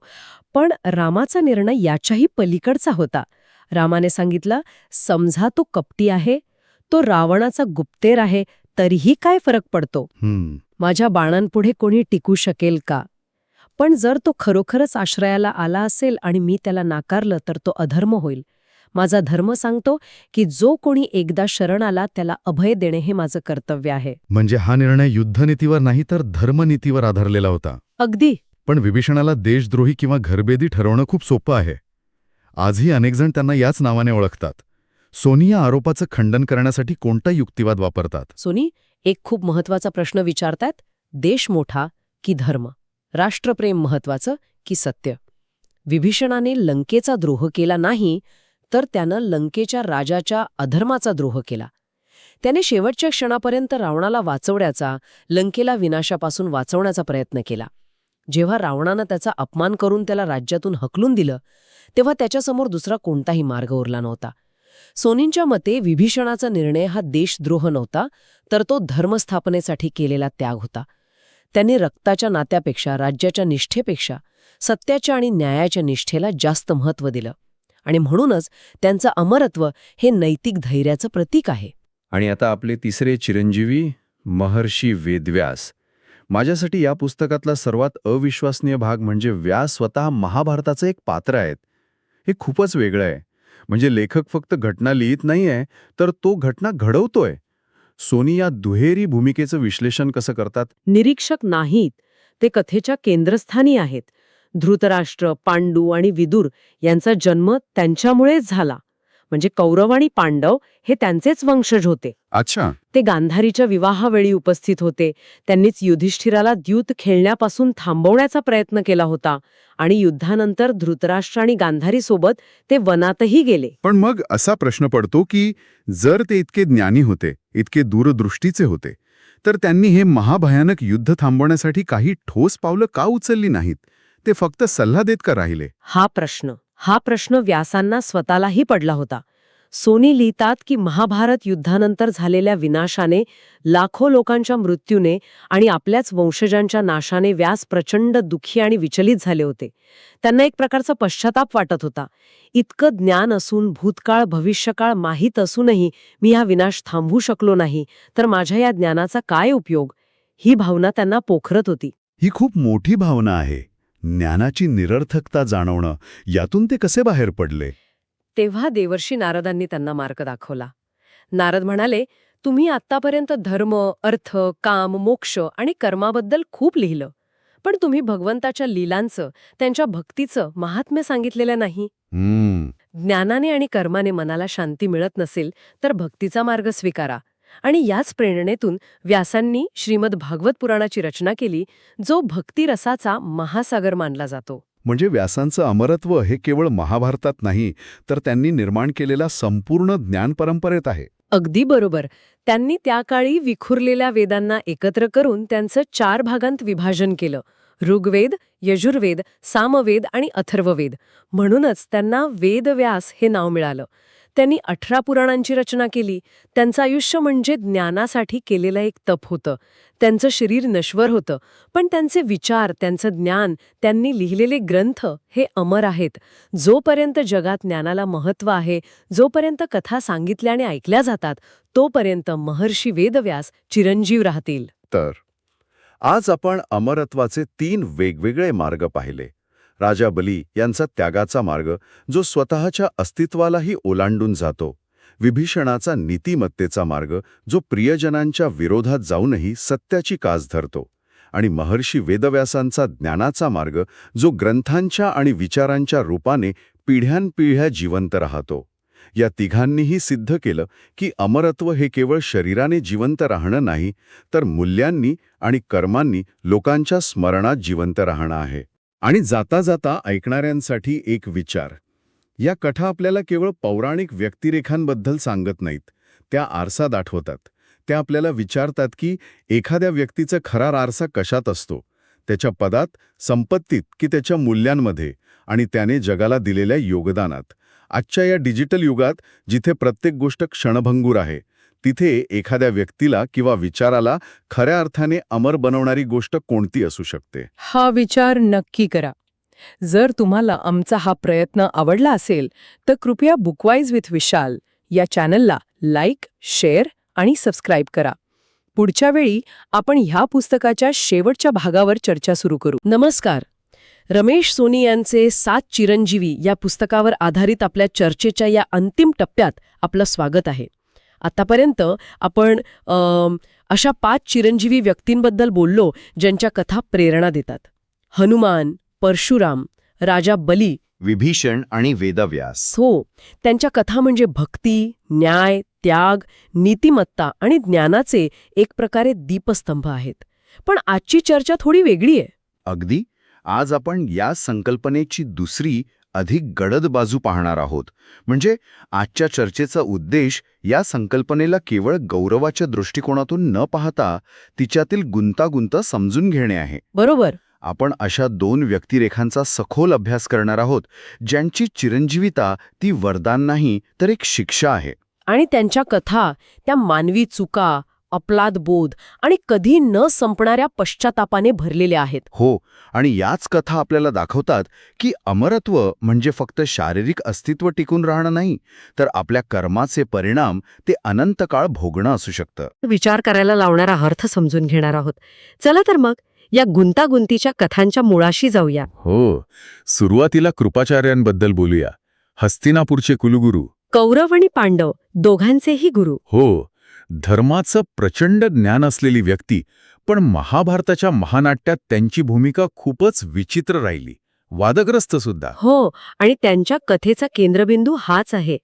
पण रामाचा निर्णय याच्याही पलीकडचा होता. रामाने सांगितलं, समजा तो कपटी आहे, तो रावणाचा गुप्तेर आहे, तरीही काय फरक पडतो? माझ्या बाणांपुढे कोणी टिकू शकेल का? पण जर तो खरोखरच आश्रयाला आला असेल आणि मी त्याला नाकारलं तर तो अधर्म होईल. माझा धर्म सांगतो की जो कोणी एकदा शरण आला त्याला अभय देणे हे माझं कर्तव्य आहे. म्हणजे हा निर्णय युद्धनीतीवर नाही तर धर्मनीतीवर आधारलेला होता. अगदी. पण विभीषणाला देशद्रोही किंवा घरबेदी ठरवणं खूप सोपं आहे. आजही अनेकजण त्यांना याच नावाने ओळखतात. सोनी या आरोपाचं खंडन करण्यासाठी कोणता युक्तिवाद वापरतात? सोनी एक खूप महत्वाचा प्रश्न विचारतात, देश मोठा की धर्म? राष्ट्रप्रेम महत्वाचं की सत्य? विभीषणाने लंकेचा द्रोह केला नाही, तर त्यानं लंकेच्या राजाच्या अधर्माचा द्रोह केला. त्याने शेवटच्या क्षणापर्यंत रावणाला वाचवण्याचा, लंकेला विनाशापासून वाचवण्याचा प्रयत्न केला. जेव्हा रावणानं त्याचा अपमान करून त्याला राज्यातून हकलून दिलं, तेव्हा त्याच्यासमोर दुसरा कोणताही मार्ग उरला नव्हता. सोनींच्या मते विभीषणाचा निर्णय हा देशद्रोह नव्हता, तर तो धर्मस्थापनेसाठी केलेला त्याग होता. त्याने रक्ताच्या नात्यापेक्षा, राज्याच्या निष्ठेपेक्षा सत्याच्या आणि न्यायाच्या निष्ठेला जास्त महत्त्व दिलं. आणि म्हणूनच त्यांचं अमरत्व हे नैतिक धैर्याचं प्रतीक आहे. आणि आता आपले तिसरे चिरंजीवी महर्षी वेदव्यास. माझ्यासाठी या पुस्तकातला सर्वात अविश्वसनीय भाग म्हणजे व्यास स्वतः महाभारताचं एक पात्र आहेत. हे खूपच वेगळं आहे. म्हणजे लेखक फक्त घटना लिहित नाहीये, तर तो घटना घडवतोय. सोनी या दुहेरी भूमिकेचं विश्लेषण कसं करतात? निरीक्षक नाहीत, ते कथेच्या केंद्रस्थानी आहेत. धृतराष्ट्र, पांडू आणि विदुर यांचा जन्म त्यांच्यामुळेच झाला. म्हणजे कौरव आणि पांडव हे त्यांचेच वंशज होते. अच्छा. ते गांधारीच्या विवाहावेळी उपस्थित होते. त्यांनीच युधिष्ठिराला द्यूत खेळण्यापासून थांबवण्याचा प्रयत्न केला होता. आणि युद्धानंतर धृतराष्ट्र आणि गांधारीसोबत ते वनातही गेले. पण मग असा प्रश्न पडतो की जर ते इतके ज्ञानी होते, इतके दूरदृष्टीचे होते, तर त्यांनी हे महाभयानक युद्ध थांबवण्यासाठी काही ठोस पावलं का उचलली नाहीत? ते फक्त सल्ला देत का राहिले? हा प्रश्न व्यासांना स्वतःलाही पडला होता. सोनी लिहितात की महाभारत युद्धानंतर झालेल्या विनाशाने, लाखो लोकांच्या मृत्यूने आणि आपल्याच वंशजांच्या नाशाने व्यास प्रचंड दुःखी आणि विचलित झाले होते. त्यांना एक प्रकारचा पश्चाताप वाटत होता. इतकं ज्ञान असून, भूतकाळ भविष्यकाळ माहीत असूनही मी हा विनाश थांबवू शकलो नाही, तर माझ्या या ज्ञानाचा काय उपयोग? ही भावना त्यांना पोखरत होती. ही खूप मोठी भावना आहे. ज्ञानाची निरर्थकता जाणवणं, यातून ते कसे बाहेर पडले? तेव्हा देवर्षी नारदांनी त्यांना मार्ग दाखवला. नारद म्हणाले, तुम्ही आत्तापर्यंत धर्म, अर्थ, काम, मोक्ष आणि कर्माबद्दल खूप लिहिलं, पण तुम्ही भगवंताच्या लीलांचं, त्यांच्या भक्तीचं महात्म्य सांगितलेलं नाही. ज्ञानाने आणि कर्माने मनाला शांती मिळत नसेल तर भक्तीचा मार्ग स्वीकारा. आणि याच प्रेरणेतून व्यासांनी श्रीमद भागवत पुराणाची रचना केली, जो भक्तिरसाचा महासागर मानला जातो. म्हणजे व्यासांचं अमरत्व हे केवळ महाभारतात नाही, तर त्यांनी निर्माण केलेल्या संपूर्ण ज्ञान परंपरेत आहे. अगदी बरोबर. त्यांनी त्या काळी विखुरलेल्या वेदांना एकत्र करून त्यांचं 4 भागांत विभाजन केलं: ऋग्वेद, यजुर्वेद, सामवेद आणि अथर्ववेद. म्हणूनच त्यांना वेदव्यास हे नाव मिळालं. त्यांनी 18 पुराणांची रचना केली. त्यांचं आयुष्य म्हणजे ज्ञानासाठी केलेलं एक तप होतं. त्यांचं शरीर नश्वर होतं, पण त्यांचे विचार, त्यांचं ज्ञान, त्यांनी लिहिलेले ग्रंथ हे अमर आहेत. जोपर्यंत जगात ज्ञानाला महत्त्व आहे, जोपर्यंत कथा सांगितल्या आणि ऐकल्या जातात, तोपर्यंत महर्षी वेदव्यास चिरंजीव राहतील. तर आज आपण अमरत्वाचे 3 वेगवेगळे मार्ग पाहिले. राजा बली यांचा त्यागाचा मार्ग, जो स्वतःच्या अस्तित्वालाही ओलांडून जातो. विभीषणाचा नीतिमत्तेचा मार्ग, जो प्रियजनांच्या विरोधात जाऊनही सत्याची कास धरतो. आणि महर्षी वेदव्यासांचा ज्ञानाचा मार्ग, जो ग्रंथांच्या आणि विचारांच्या रूपाने पिढ्यानपिढ्या जिवंत राहतो. या तिघांनीही सिद्ध केलं की अमरत्व हे केवळ शरीराने जिवंत राहणं नाही, तर मूल्यांनी आणि कर्मांनी लोकांच्या स्मरणात जिवंत राहणं आहे. आणि जाता जाता ऐकणाऱ्यांसाठी एक विचार. या कथा आपल्याला केवळ पौराणिक व्यक्तिरेखांबद्दल सांगत नाहीत, त्या आरसा दाखवतात. त्या आपल्याला विचारतात की एखाद्या व्यक्तीचा खरा आरसा कशात असतो, त्याच्या पदात, संपत्तीत की त्याच्या मूल्यांमध्ये, आणि त्याने जगाला दिलेल्या योगदानात. आजच्या या डिजिटल युगात, जिथे प्रत्येक गोष्ट क्षणभंगूर आहे, तिथे एखाद्या व्यक्तीला किंवा विचाराला खऱ्या अर्थाने अमर बनवणारी गोष्ट कोणती असू शकते? हा विचार नक्की करा. जर तुम्हाला आमचा हा प्रयत्न आवडला असेल तर कृपया बुकवाईज विथ विशाल या चॅनलला लाईक, शेअर आणि सबस्क्राईब करा. पुढच्या वेळी आपण ह्या पुस्तकाच्या शेवटच्या भागावर चर्चा सुरू करू. नमस्कार. रमेश सोनी यांचे 7 चिरंजीवी या पुस्तकावर आधारित आपल्या चर्चेच्या या अंतिम टप्प्यात आपलं स्वागत आहे. आतापर्यंत आपण अशा 5 चिरंजीवी व्यक्तींबद्दल बोललो, ज्यांच्या कथा प्रेरणा देतात. हनुमान, परशुराम, राजा बली, विभीषण आणि वेदव्यास. हो, त्यांच्या कथा म्हणजे भक्ती, न्याय, त्याग, नीतिमत्ता आणि ज्ञानाचे एक प्रकारे दीपस्तंभ आहेत. पण आजची चर्चा थोडी वेगळी आहे. अगदी. आज आपण या संकल्पनेची दुसरी अधिक गडद बाजू पाहणार आहोत. म्हणजे आजच्या चर्चेचा उद्देश या संकल्पनेला केवळ गौरवाच्या दृष्टिकोनातून न पाहता तिच्यातील गुंतागुंत समजून घेणे आहे. बरोबर. आपण अशा 2 व्यक्तिरेखांचा सखोल अभ्यास करणार आहोत ज्यांची चिरंजीविता ती वरदान नाही तर एक शिक्षा आहे. आणि त्यांच्या कथा त्या मानवी चुका, अपलादबोध आणि कधी न संपणाऱ्या पश्चातापाने भरलेल्या आहेत. हो, आणि याच कथा आपल्याला दाखवतात की अमरत्व म्हणजे फक्त शारीरिक अस्तित्व टिकून राहणं नाही, तर आपल्या कर्माचे परिणाम ते अनंत काळ भोगणं असू शकतं. विचार करायला लावणारा अर्थ समजून घेणार आहोत. चला तर मग या गुंतागुंतीच्या कथांच्या मुळाशी जाऊया. हो, सुरुवातीला कृपाचार्यांबद्दल बोलूया. हस्तिनापूरचे कुलगुरू. कौरव आणि पांडव दोघांचेही गुरु. हो, धर्माचं प्रचंड ज्ञान असलेली व्यक्ती, पण महाभारताच्या महानाट्यात त्यांची भूमिका खूपच विचित्र राहिली, वादग्रस्त सुद्धा. हो, आणि त्यांच्या कथेचा केंद्रबिंदू हाच आहे.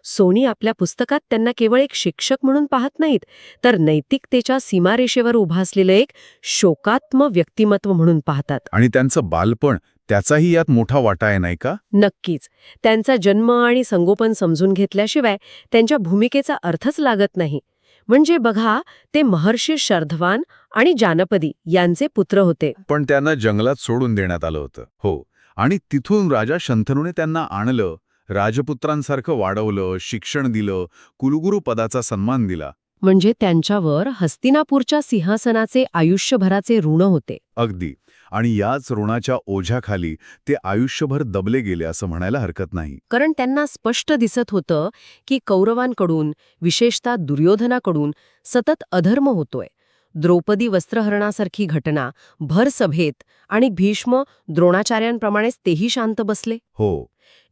सोनी आपल्या पुस्तकात त्यांना केवळ एक शिक्षक म्हणून पाहत नाहीत, तर नैतिकतेच्या सीमारेषेवर उभा असलेलं एक शोकात्म व्यक्तिमत्व म्हणून पाहतात. आणि त्यांचं बालपण, त्याचाही यात मोठा वाटा आहे, नाही का? नक्कीच. त्यांचा जन्म आणि संगोपन समजून घेतल्याशिवाय त्यांच्या भूमिकेचा अर्थच लागत नाही. म्हणजे बघा, ते महर्षी शर्धवान आणि जानपदी यांचे पुत्र होते. पण त्यांना जंगलात सोडून देण्यात आलं होतं. हो, आणि तिथून राजा शंतनूने त्यांना आणलं, राजपुत्रांसारखं वाढवलं, शिक्षण दिलं, कुलगुरू पदाचा सन्मान दिला. म्हणजे त्यांच्यावर हस्तिनापूरच्या सिंहासनाचे आयुष्यभराचे ऋण होते. अगदी. आणि याच ऋणाच्या ओझ्याखाली ते आयुष्यभर दबले गेले असं म्हणायला हरकत नाही. कारण त्यांना स्पष्ट दिसत होतं की कौरवांकडून, विशेषतः दुर्योधनाकडून सतत अधर्म होतोय. द्रौपदी वस्त्रहरणासारखी घटना, भर सभेत, आणि भीष्म द्रोणाचार्यांप्रमाणेच तेही शांत बसले. हो,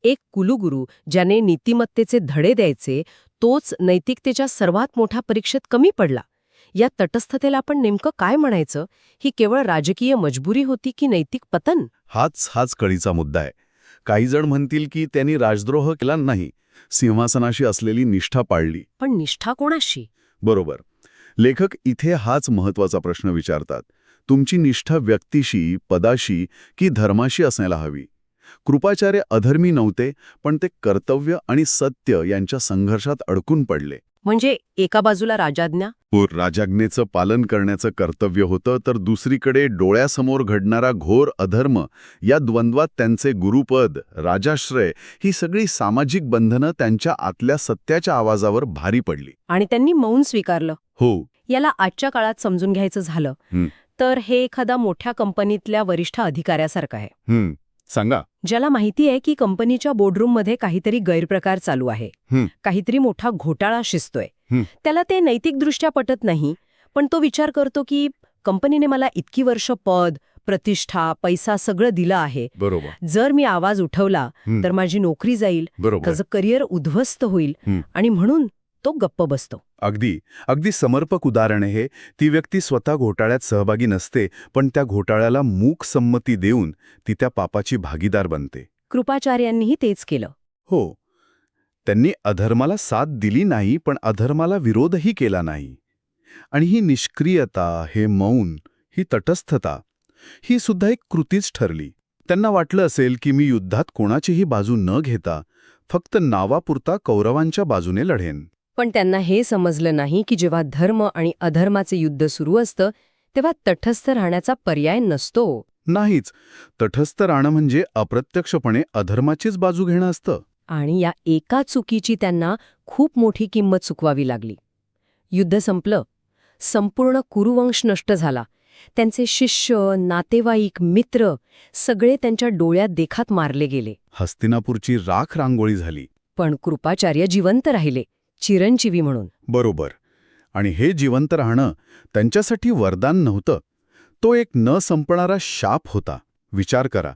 एक कुलगुरू ज्याने नीतिमत्तेचे धडे द्यायचे, तोच नैतिकतेच्या सर्वात मोठ्या परीक्षेत कमी पडला. या तटस्थतेला आपण नेमकं काय म्हणायचं? ही केवळ राजकीय मजबुरी होती की नैतिक पतन? हाच कळीचा मुद्दा आहे. काही जण म्हणतील की त्यांनी राजद्रोह केला नाही, सिंहासनाशी असलेली निष्ठा पाळली. पण निष्ठा कोणाशी? बरोबर. लेखक इथे हाच महत्वाचा प्रश्न विचारतात. तुमची निष्ठा व्यक्तीशी, पदाशी की धर्माशी असायला हवी? कृपाचार्य अधर्मी नव्हते, पण ते कर्तव्य आणि सत्य यांच्या संघर्षात अडकून पडले. म्हणजे एका बाजूला राजाज्ञा, राजाज्ञेचं पालन करण्याचं कर्तव्य होतं, तर दुसरीकडे डोळ्यासमोर घडणारा घोर अधर्म. या द्वंद्वात त्यांचे गुरुपद, राजाश्रय ही सगळी सामाजिक बंधनं त्यांच्या आतल्या सत्याच्या आवाजावर भारी पडली. आणि त्यांनी मौन स्वीकारलं. हो, याला आजच्या काळात समजून घ्यायचं झालं तर हे एखादा मोठ्या कंपनीतल्या वरिष्ठ अधिकाऱ्यासारखं आहे. सांगा. ज्याला माहिती आहे की कंपनीच्या बोर्डरूममध्ये काहीतरी गैरप्रकार चालू आहे, काहीतरी मोठा घोटाळा शिजतोय. त्याला ते नैतिकदृष्ट्या पटत नाही, पण तो विचार करतो की कंपनीने मला इतकी वर्ष पद, प्रतिष्ठा, पैसा सगळं दिलं आहे. बरोबर. जर मी आवाज उठवला तर माझी नोकरी जाईल, त्याचं करिअर उद्ध्वस्त होईल, आणि म्हणून तो गप्प बसतो. अगदी समर्पक उदाहरण आहे. ती व्यक्ती स्वतः घोटाळ्यात सहभागी नसते, पण त्या घोटाळ्याला मूक संमती देऊन ती त्या पापाची भागीदार बनते. कृपाचार्यांनीही तेच केलं. हो, त्यांनी अधर्माला साथ दिली नाही, पण अधर्माला विरोधही केला नाही. आणि ही निष्क्रियता, हे मौन, ही तटस्थता, ही सुद्धा एक कृतीच ठरली. त्यांना वाटलं असेल की मी युद्धात कोणाचीही बाजू न घेता फक्त नावापुरता कौरवांच्या बाजूने लढेन. पण त्यांना हे समजलं नाही की जेव्हा धर्म आणि अधर्माचे युद्ध सुरू असतं तेव्हा तटस्थ राहण्याचा पर्याय नसतो. नाहीच. तटस्थ राहणं म्हणजे अप्रत्यक्षपणे अधर्माचीच बाजू घेणं असतं. आणि या एका चुकीची त्यांना खूप मोठी किंमत चुकवावी लागली. युद्ध संपलं. संपूर्ण कुरुवंश नष्ट झाला. त्यांचे शिष्य, नातेवाईक, मित्र सगळे त्यांच्या डोळ्यात देखात मारले गेले. हस्तिनापूरची राख रांगोळी झाली. पण कृपाचार्य जिवंत राहिले, चिरंजीवी म्हणून. बरोबर. आणि हे जिवंत राहणं त्यांच्यासाठी वरदान नव्हतं, तो एक न संपणारा शाप होता. विचार करा,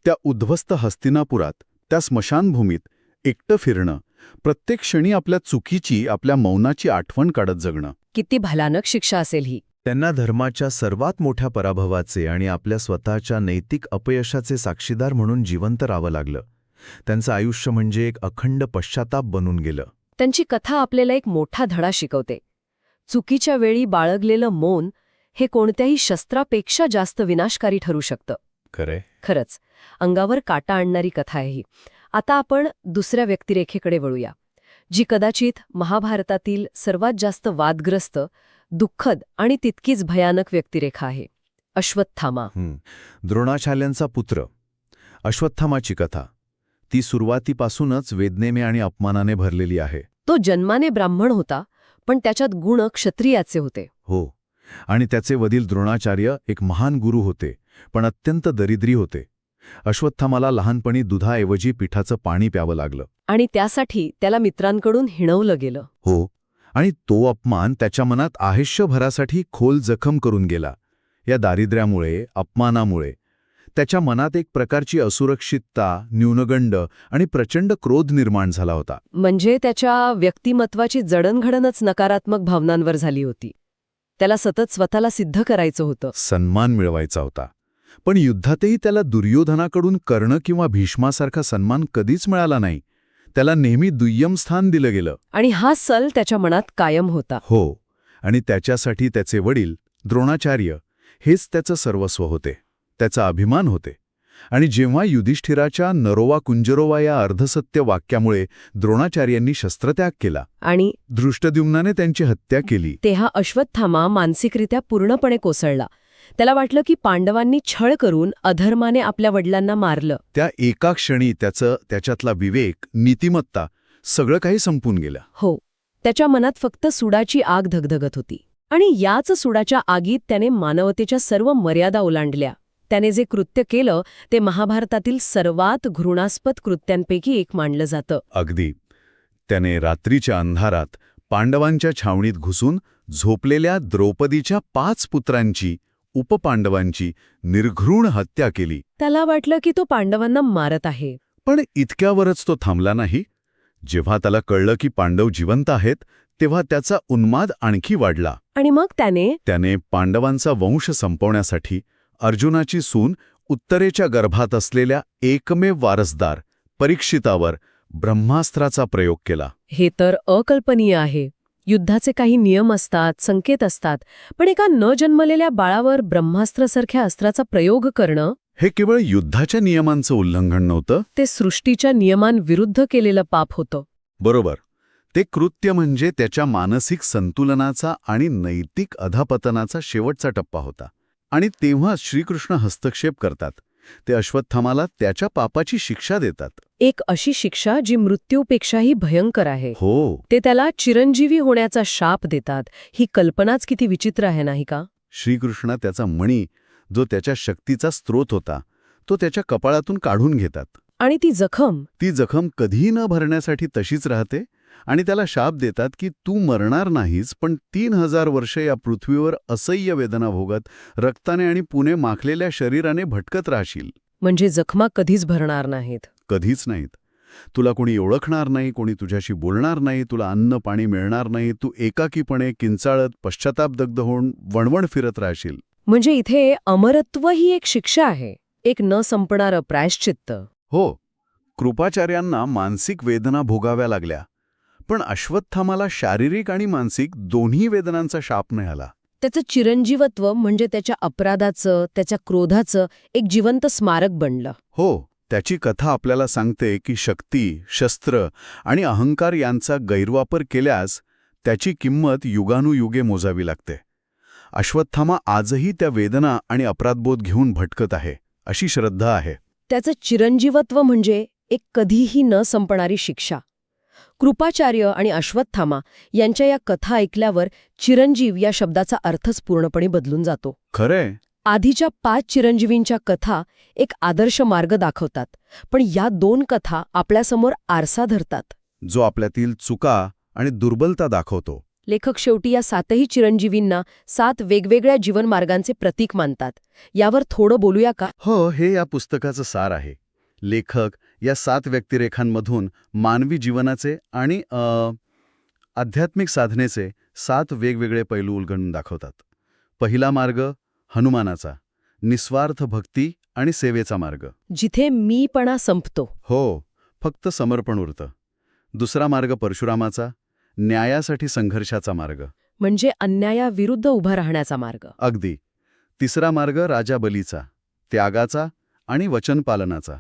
त्या उद्ध्वस्त हस्तिनापुरात, त्या स्मशानभूमीत एकटं फिरणं, प्रत्येक क्षणी आपल्या चुकीची, आपल्या मौनाची आठवण काढत जगणं. किती भयानक शिक्षा असेल ही. त्यांना धर्माच्या सर्वात मोठ्या पराभवाचे आणि आपल्या स्वतःच्या नैतिक अपयशाचे साक्षीदार म्हणून जिवंत राहावं लागलं. त्यांचं आयुष्य म्हणजे एक अखंड पश्चाताप बनून गेलं. त्यांची कथा आपल्याला एक मोठा धडा शिकवते. चुकीच्या वेळी बाळगलेलं मौन हे कोणत्याही शस्त्रापेक्षा जास्त विनाशकारी ठरू शकतं. खरंय. खरंच अंगावर काटा आणणारी कथा आहे ही. आता आपण दुसऱ्या व्यक्तिरेखेकडे वळूया, जी कदाचित महाभारतातील सर्वात जास्त वादग्रस्त, दुःखद आणि तितकीच भयानक व्यक्तिरेखा आहे. अश्वत्थामा. द्रोणाचार्यांचा पुत्र. अश्वत्थामाची कथा. ती सुरुवातीपासूनच वेदनेने आणि अपमानाने भरलेली आहे. तो जन्माने ब्राह्मण होता, पण त्याच्यात गुण क्षत्रियाचे होते. हो. आणि त्याचे वडील द्रोणाचार्य एक महान गुरु होते, पण अत्यंत दरिद्री होते. अश्वत्थामाला लहानपणी दुधाऐवजी पिठाचं पाणी प्यावं लागलं. आणि त्यासाठी त्याला मित्रांकडून हिणवलं गेलं. हो. आणि तो अपमान त्याच्या मनात आयुष्यभरासाठी खोल जखम करून गेला. या दारिद्र्यामुळे, अपमानामुळे त्याच्या मनात एक प्रकारची असुरक्षितता, न्यूनगंड आणि प्रचंड क्रोध निर्माण झाला होता. म्हणजे त्याच्या व्यक्तिमत्वाची जडणघडणच नकारात्मक भावनांवर झाली होती. त्याला सतत स्वतःला सिद्ध करायचं होतं. सन्मान मिळवायचा होता. पण युद्धातही त्याला दुर्योधनाकडून कर्ण किंवा भीष्मासारखा सन्मान कधीच मिळाला नाही. त्याला नेहमी दुय्यम स्थान दिलं गेलं. आणि हा सल त्याच्या मनात कायम होता. हो. आणि त्याच्यासाठी त्याचे वडील द्रोणाचार्य हेच त्याचं सर्वस्व होते, त्याचा अभिमान होते. आणि जेव्हा युधिष्ठिराच्या नरोवा कुंजरोवा या अर्धसत्य वाक्यामुळे द्रोणाचार्यांनी शस्त्रत्याग केला आणि धृष्टद्युम्नाने त्यांची हत्या केली, तेव्हा अश्वत्थामा मानसिकरित्या पूर्णपणे कोसळला. त्याला वाटलं की पांडवांनी छळ करून अधर्माने आपल्या वडिलांना मारलं. त्या एका क्षणी त्याच्यातला विवेक, नीतिमत्ता सगळं काही संपून गेलं. हो. त्याच्या मनात फक्त सुडाची आग धगधगत होती. आणि याच सुडाच्या आगीत त्याने मानवतेच्या सर्व मर्यादा ओलांडल्या. त्याने जे कृत्य केलं ते महाभारतातील सर्वात घृणास्पद कृत्यांपैकी एक मानलं जातं. अगदी. त्याने रात्रीच्या अंधारात पांडवांच्या छावणीत घुसून झोपलेल्या द्रौपदीच्या 5 पुत्रांची, उपपांडवांची निर्घृण हत्या केली. त्याला वाटलं की तो पांडवांना मारत आहे. पण इतक्यावरच तो थांबला नाही. जेव्हा त्याला कळलं की पांडव जिवंत आहेत, तेव्हा त्याचा उन्माद आणखी वाढला. आणि मग त्याने पांडवांचा वंश संपवण्यासाठी अर्जुनाची सून, उत्तरेच्या गर्भात असलेल्या एकमेव वारसदार परीक्षितावर ब्रह्मास्त्राचा प्रयोग केला. हे तर अकल्पनीय आहे. युद्धाचे काही नियम असतात, संकेत असतात, पण एका न जन्मलेल्या बाळावर ब्रह्मास्त्रासारख्या अस्त्राचा प्रयोग करणं, हे केवळ युद्धाच्या नियमांचं उल्लंघन नव्हतं. ते सृष्टीच्या नियमांविरुद्ध केलेलं पाप होतं. बरोबर. ते कृत्य म्हणजे त्याच्या मानसिक संतुलनाचा आणि नैतिक अधपतनाचा शेवटचा टप्पा होता. आणि तेव्हा श्रीकृष्ण हस्तक्षेप करतात. ते अश्वत्थामाला त्याच्या पापाची शिक्षा देतात. एक अशी शिक्षा जी मृत्यूपेक्षाही भयंकर आहे. हो. ते त्याला चिरंजीवी होण्याचा शाप देतात. ही कल्पनाच किती विचित्र आहे, नाही का? श्रीकृष्ण त्याचा मणी, जो त्याच्या शक्तीचा स्रोत होता, तो त्याच्या कपाळातून काढून घेतात. आणि ती जखम कधीही न भरण्यासाठी तशीच राहते. आणि त्याला शाप देतात की तू मरणार नाहीस, पण 3000 वर्ष या पृथ्वीवर असह्य वेदना भोगत, रक्ताने आणि पुणे माखलेल्या शरीराने भटकत राहशील. म्हणजे जखमा कधीच भरणार नाहीत. कधीच नाहीत. तुला कोणी ओळखणार नाही, कोणी तुझ्याशी बोलणार नाही, तुला अन्न पाणी मिळणार नाही. तू एकाकीपणे किंचाळत, पश्चातापदग्ध होऊन वणवण फिरत राहशील. म्हणजे इथे अमरत्व ही एक शिक्षा आहे, एक न संपणारं प्रायश्चित्त. हो. कृपाचार्यांना मानसिक वेदना भोगाव्या लागल्या, पण अश्वत्थामाला शारीरिक आणि मानसिक दोन्ही वेदनांचा शाप मिळाला. त्याचं चिरंजीवत्व म्हणजे त्याच्या अपराधाचं, त्याच्या क्रोधाचं एक जिवंत स्मारक बनलं. हो. त्याची कथा आपल्याला सांगते की शक्ती, शस्त्र आणि अहंकार यांचा गैरवापर केल्यास त्याची किंमत युगानुयुगे मोजावी लागते. अश्वत्थामा आजही त्या वेदना आणि अपराधबोध घेऊन भटकत आहे, अशी श्रद्धा आहे. त्याचं चिरंजीवत्व म्हणजे एक कधीही न संपणारी शिक्षा. कृपाचार्य आणि अश्वत्थामा यांच्या या कथा ऐकल्यावर चिरंजीव या शब्दाचा अर्थच पूर्णपणे बदलून जातो. खरंय. आधीच्या 5 चिरंजीवींच्या कथा एक आदर्श मार्ग दाखवतात, पण या 2 कथा आपल्यासमोर आरसा धरतात, जो आपल्यातील चुका आणि दुर्बलता दाखवतो. लेखक शेवटी या 7ही चिरंजीवींना 7 वेगवेगळ्या जीवनमार्गांचे प्रतीक मानतात. यावर थोडं बोलूया का? हो. हे या पुस्तकाचं सार आहे. लेखक या 7 व्यक्तिरेखांमधून मानवी जीवनाचे आणि आध्यात्मिक साधनेचे 7 वेगवेगळे पैलू उलगडून दाखवतात. पहिला मार्ग हनुमानाचा, निस्वार्थ भक्ती आणि सेवेचा मार्ग, जिथे मीपणा संपतो. हो, फक्त समर्पण उरतं. दुसरा मार्ग परशुरामाचा, न्यायासाठी संघर्षाचा मार्ग, म्हणजे अन्यायाविरुद्ध उभा राहण्याचा मार्ग. अगदी. तिसरा मार्ग राजा बलीचा, त्यागाचा आणि वचनपालनाचा,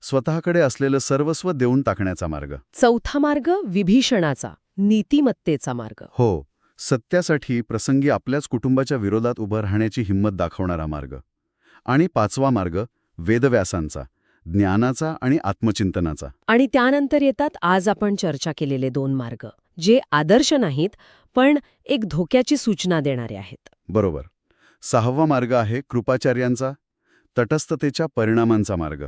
स्वतःकडे असलेलं सर्वस्व देऊन टाकण्याचा मार्ग. चौथा मार्ग विभीषणाचा, नीतिमत्तेचा मार्ग. हो, सत्यासाठी प्रसंगी आपल्याच कुटुंबाच्या विरोधात उभं राहण्याची हिंमत दाखवणारा मार्ग. आणि पाचवा मार्ग वेदव्यासांचा, ज्ञानाचा आणि आत्मचिंतनाचा. आणि त्यानंतर येतात आज आपण चर्चा केलेले 2 मार्ग, जे आदर्श नाहीत पण एक धोक्याची सूचना देणारे आहेत. बरोबर. सहावा मार्ग आहे कृपाचार्यांचा, तटस्थतेच्या परिणामांचा मार्ग.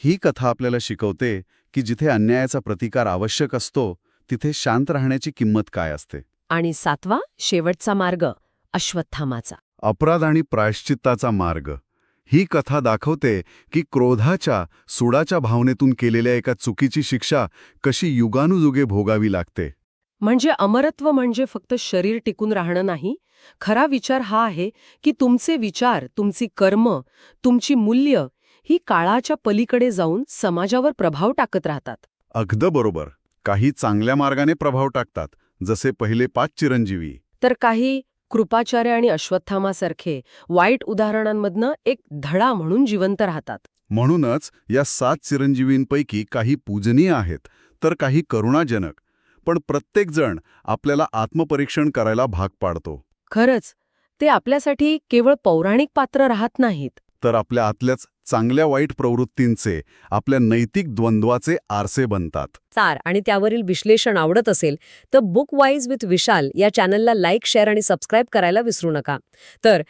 ही कथा आपल्याला शिकवते की जिथे अन्यायाचा प्रतिकार आवश्यक असतो तिथे शांत राहण्याची किंमत काय असते. आणि 7वा शेवटचा मार्ग अश्वत्थामाचा. अपराध आणि प्रायश्चित्ताचा मार्ग. ही कथा दाखवते की क्रोधाच्या, सुडाच्या भावनेतून केलेल्या एका चुकीची शिक्षा कशी युगानुयुगे भोगावी लागते. म्हणजे अमरत्व म्हणजे फक्त शरीर टिकून राहणं नाही. खरा विचार हा आहे की तुमचे विचार, तुमची कर्म, तुमची मूल्य ही काळाच्या पलीकडे जाऊन समाजावर प्रभाव टाकत राहतात. अगदी बरोबर. काही चांगल्या मार्गाने प्रभाव टाकतात, जसे पहिले 5 चिरंजीवी. तर काही कृपाचार्य आणि अश्वत्थामासारखे वाईट उदाहरणांमधनं एक धडा म्हणून जिवंत राहतात. म्हणूनच या 7 चिरंजीवींपैकी काही पूजनीय आहेत तर काही करुणाजनक. पण प्रत्येकजण आपल्याला आत्मपरीक्षण करायला भाग पाडतो. खरंच, ते आपल्यासाठी केवळ पौराणिक पात्र राहत नाहीत, तर आपल्या आतल्याच चांगल्या वाईट प्रवृत्तींचे, आपल्या नैतिक द्वंद्वाचे आरसे बनतात. आणि त्यावरील विश्लेषण आवडत असेल तर बुक वाईज विथ विशाल या चॅनलला लाईक, शेअर आणि सबस्क्राईब करायला विसरू नका. तर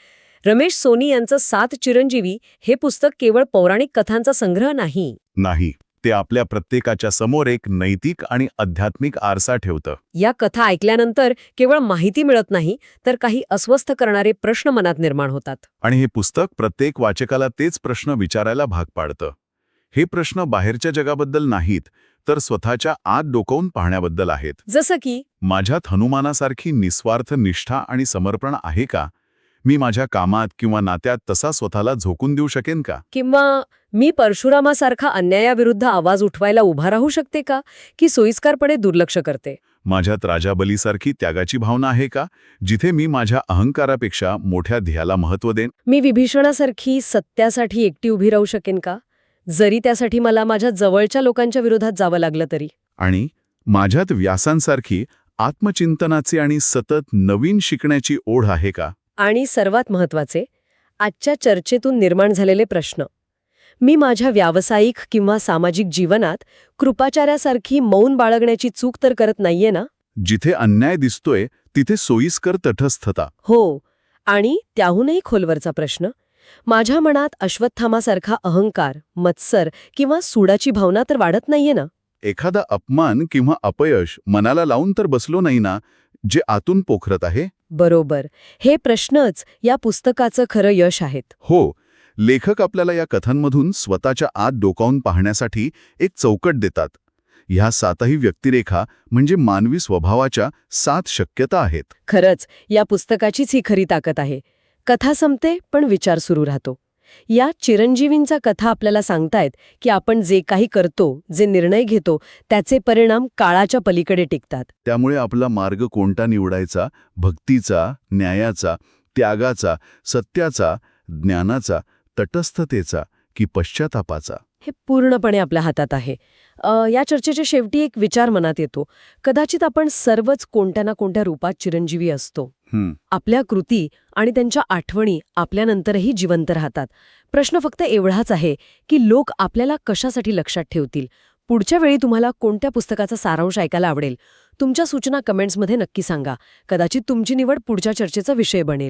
रमेश सोनी यांचं 7 चिरंजीवी हे पुस्तक केवळ पौराणिक कथांचा संग्रह नाही, ते आपल्या प्रत्येकाच्या समोर एक नैतिक आणि आध्यात्मिक आरसा ठेवतं. या कथा ऐकल्यानंतर केवळ माहिती मिळत नाही तर काही अस्वस्थ करणारे प्रश्न मनात निर्माण होतात. आणि हे पुस्तक प्रत्येक वाचकाला तेच प्रश्न विचारायला भाग पाडतं. हे प्रश्न बाहेरच्या जगाबद्दल नाहीत, तर स्वतःच्या आत डोकावून पाहण्याबद्दल आहेत. जसं की माझ्यात हनुमानासारखी निस्वार्थ निष्ठा आणि समर्पण आहे का? मी माझ्या कामात किंवा नात्यात तसा स्वतःला झोकून देऊ शकेन का? किंवा मी परशुरामासारखा अन्यायाविरुद्ध आवाज उठवायला उभा राहू शकते का, की सोयीस्करपणे दुर्लक्ष करते? माझ्यात राजा बलीसारखी त्यागाची भावना आहे का, जिथे मी माझ्या अहंकारापेक्षा मोठ्या ध्येयाला महत्त्व देईन? मी विभीषणासारखी सत्यासाठी एकटी उभी राहू शकेन का, जरी त्यासाठी मला माझ्या जवळच्या लोकांच्या विरोधात जावं लागलं तरी? आणि माझ्यात व्यासांसारखी आत्मचिंतनाची आणि सतत नवीन शिकण्याची ओढ आहे का? आणि सर्वात महत्त्वाचे, आजच्या चर्चेतून निर्माण झालेले प्रश्न. मी माझ्या व्यावसायिक किंवा सामाजिक जीवनात कृपाचार्यासारखी मौन बाळगण्याची चूक तर करत नाहीये ना? जिथे अन्याय दिसतोय तिथे सोयीस्कर तटस्थता. हो. आणि त्याहूनही खोलवरचा प्रश्न, माझ्या मनात अश्वत्थामासारखा अहंकार, मत्सर किंवा सुडाची भावना तर वाढत नाहीये ना? एखादा अपमान किंवा अपयश मनाला लावून तर बसलो नाही ना, जे आतून पोखरत आहे? बरोबर. हे प्रश्नच या पुस्तकाचं खरं यश आहेत. हो, लेखक आपल्याला या कथांमधून स्वतःच्या आत डोकावून पाहण्यासाठी एक चौकट देतात. ह्या 7ही व्यक्तिरेखा म्हणजे मानवी स्वभावाच्या 7 शक्यता आहेत. खरंच या पुस्तकाचीच ही खरी ताकद आहे. कथा संपते पण विचार सुरू राहतो. या चिरंजीवींचा कथा आपल्याला सांगतायत की आपण जे काही करतो, जे निर्णय घेतो, त्याचे परिणाम काळाच्या पलीकडे टिकतात. त्यामुळे आपला मार्ग कोणता निवडायचा, भक्तीचा, न्यायाचा, त्यागाचा, सत्याचा, ज्ञानाचा, तटस्थतेचा की पश्चातापाचा, हे पूर्णपणे आपल्या हातात आहे. या चर्चेच्या शेवटी एक विचार मनात येतो. कदाचित आपण सर्वच कोणत्या ना कोणत्या रूपात चिरंजीवी असतो. आपल्या कृती आणि त्यांच्या आठवणी आपल्यानंतरही जिवंत राहतात. प्रश्न फक्त एवढाच आहे की लोक आपल्याला कशासाठी लक्षात ठेवतील. पुढच्या वेळी तुम्हाला कोणत्या पुस्तकाचा सारांश ऐकायला आवडेल? तुमच्या सूचना कमेंट्समध्ये नक्की सांगा. कदाचित तुमची निवड पुढच्या चर्चेचा विषय बनेल.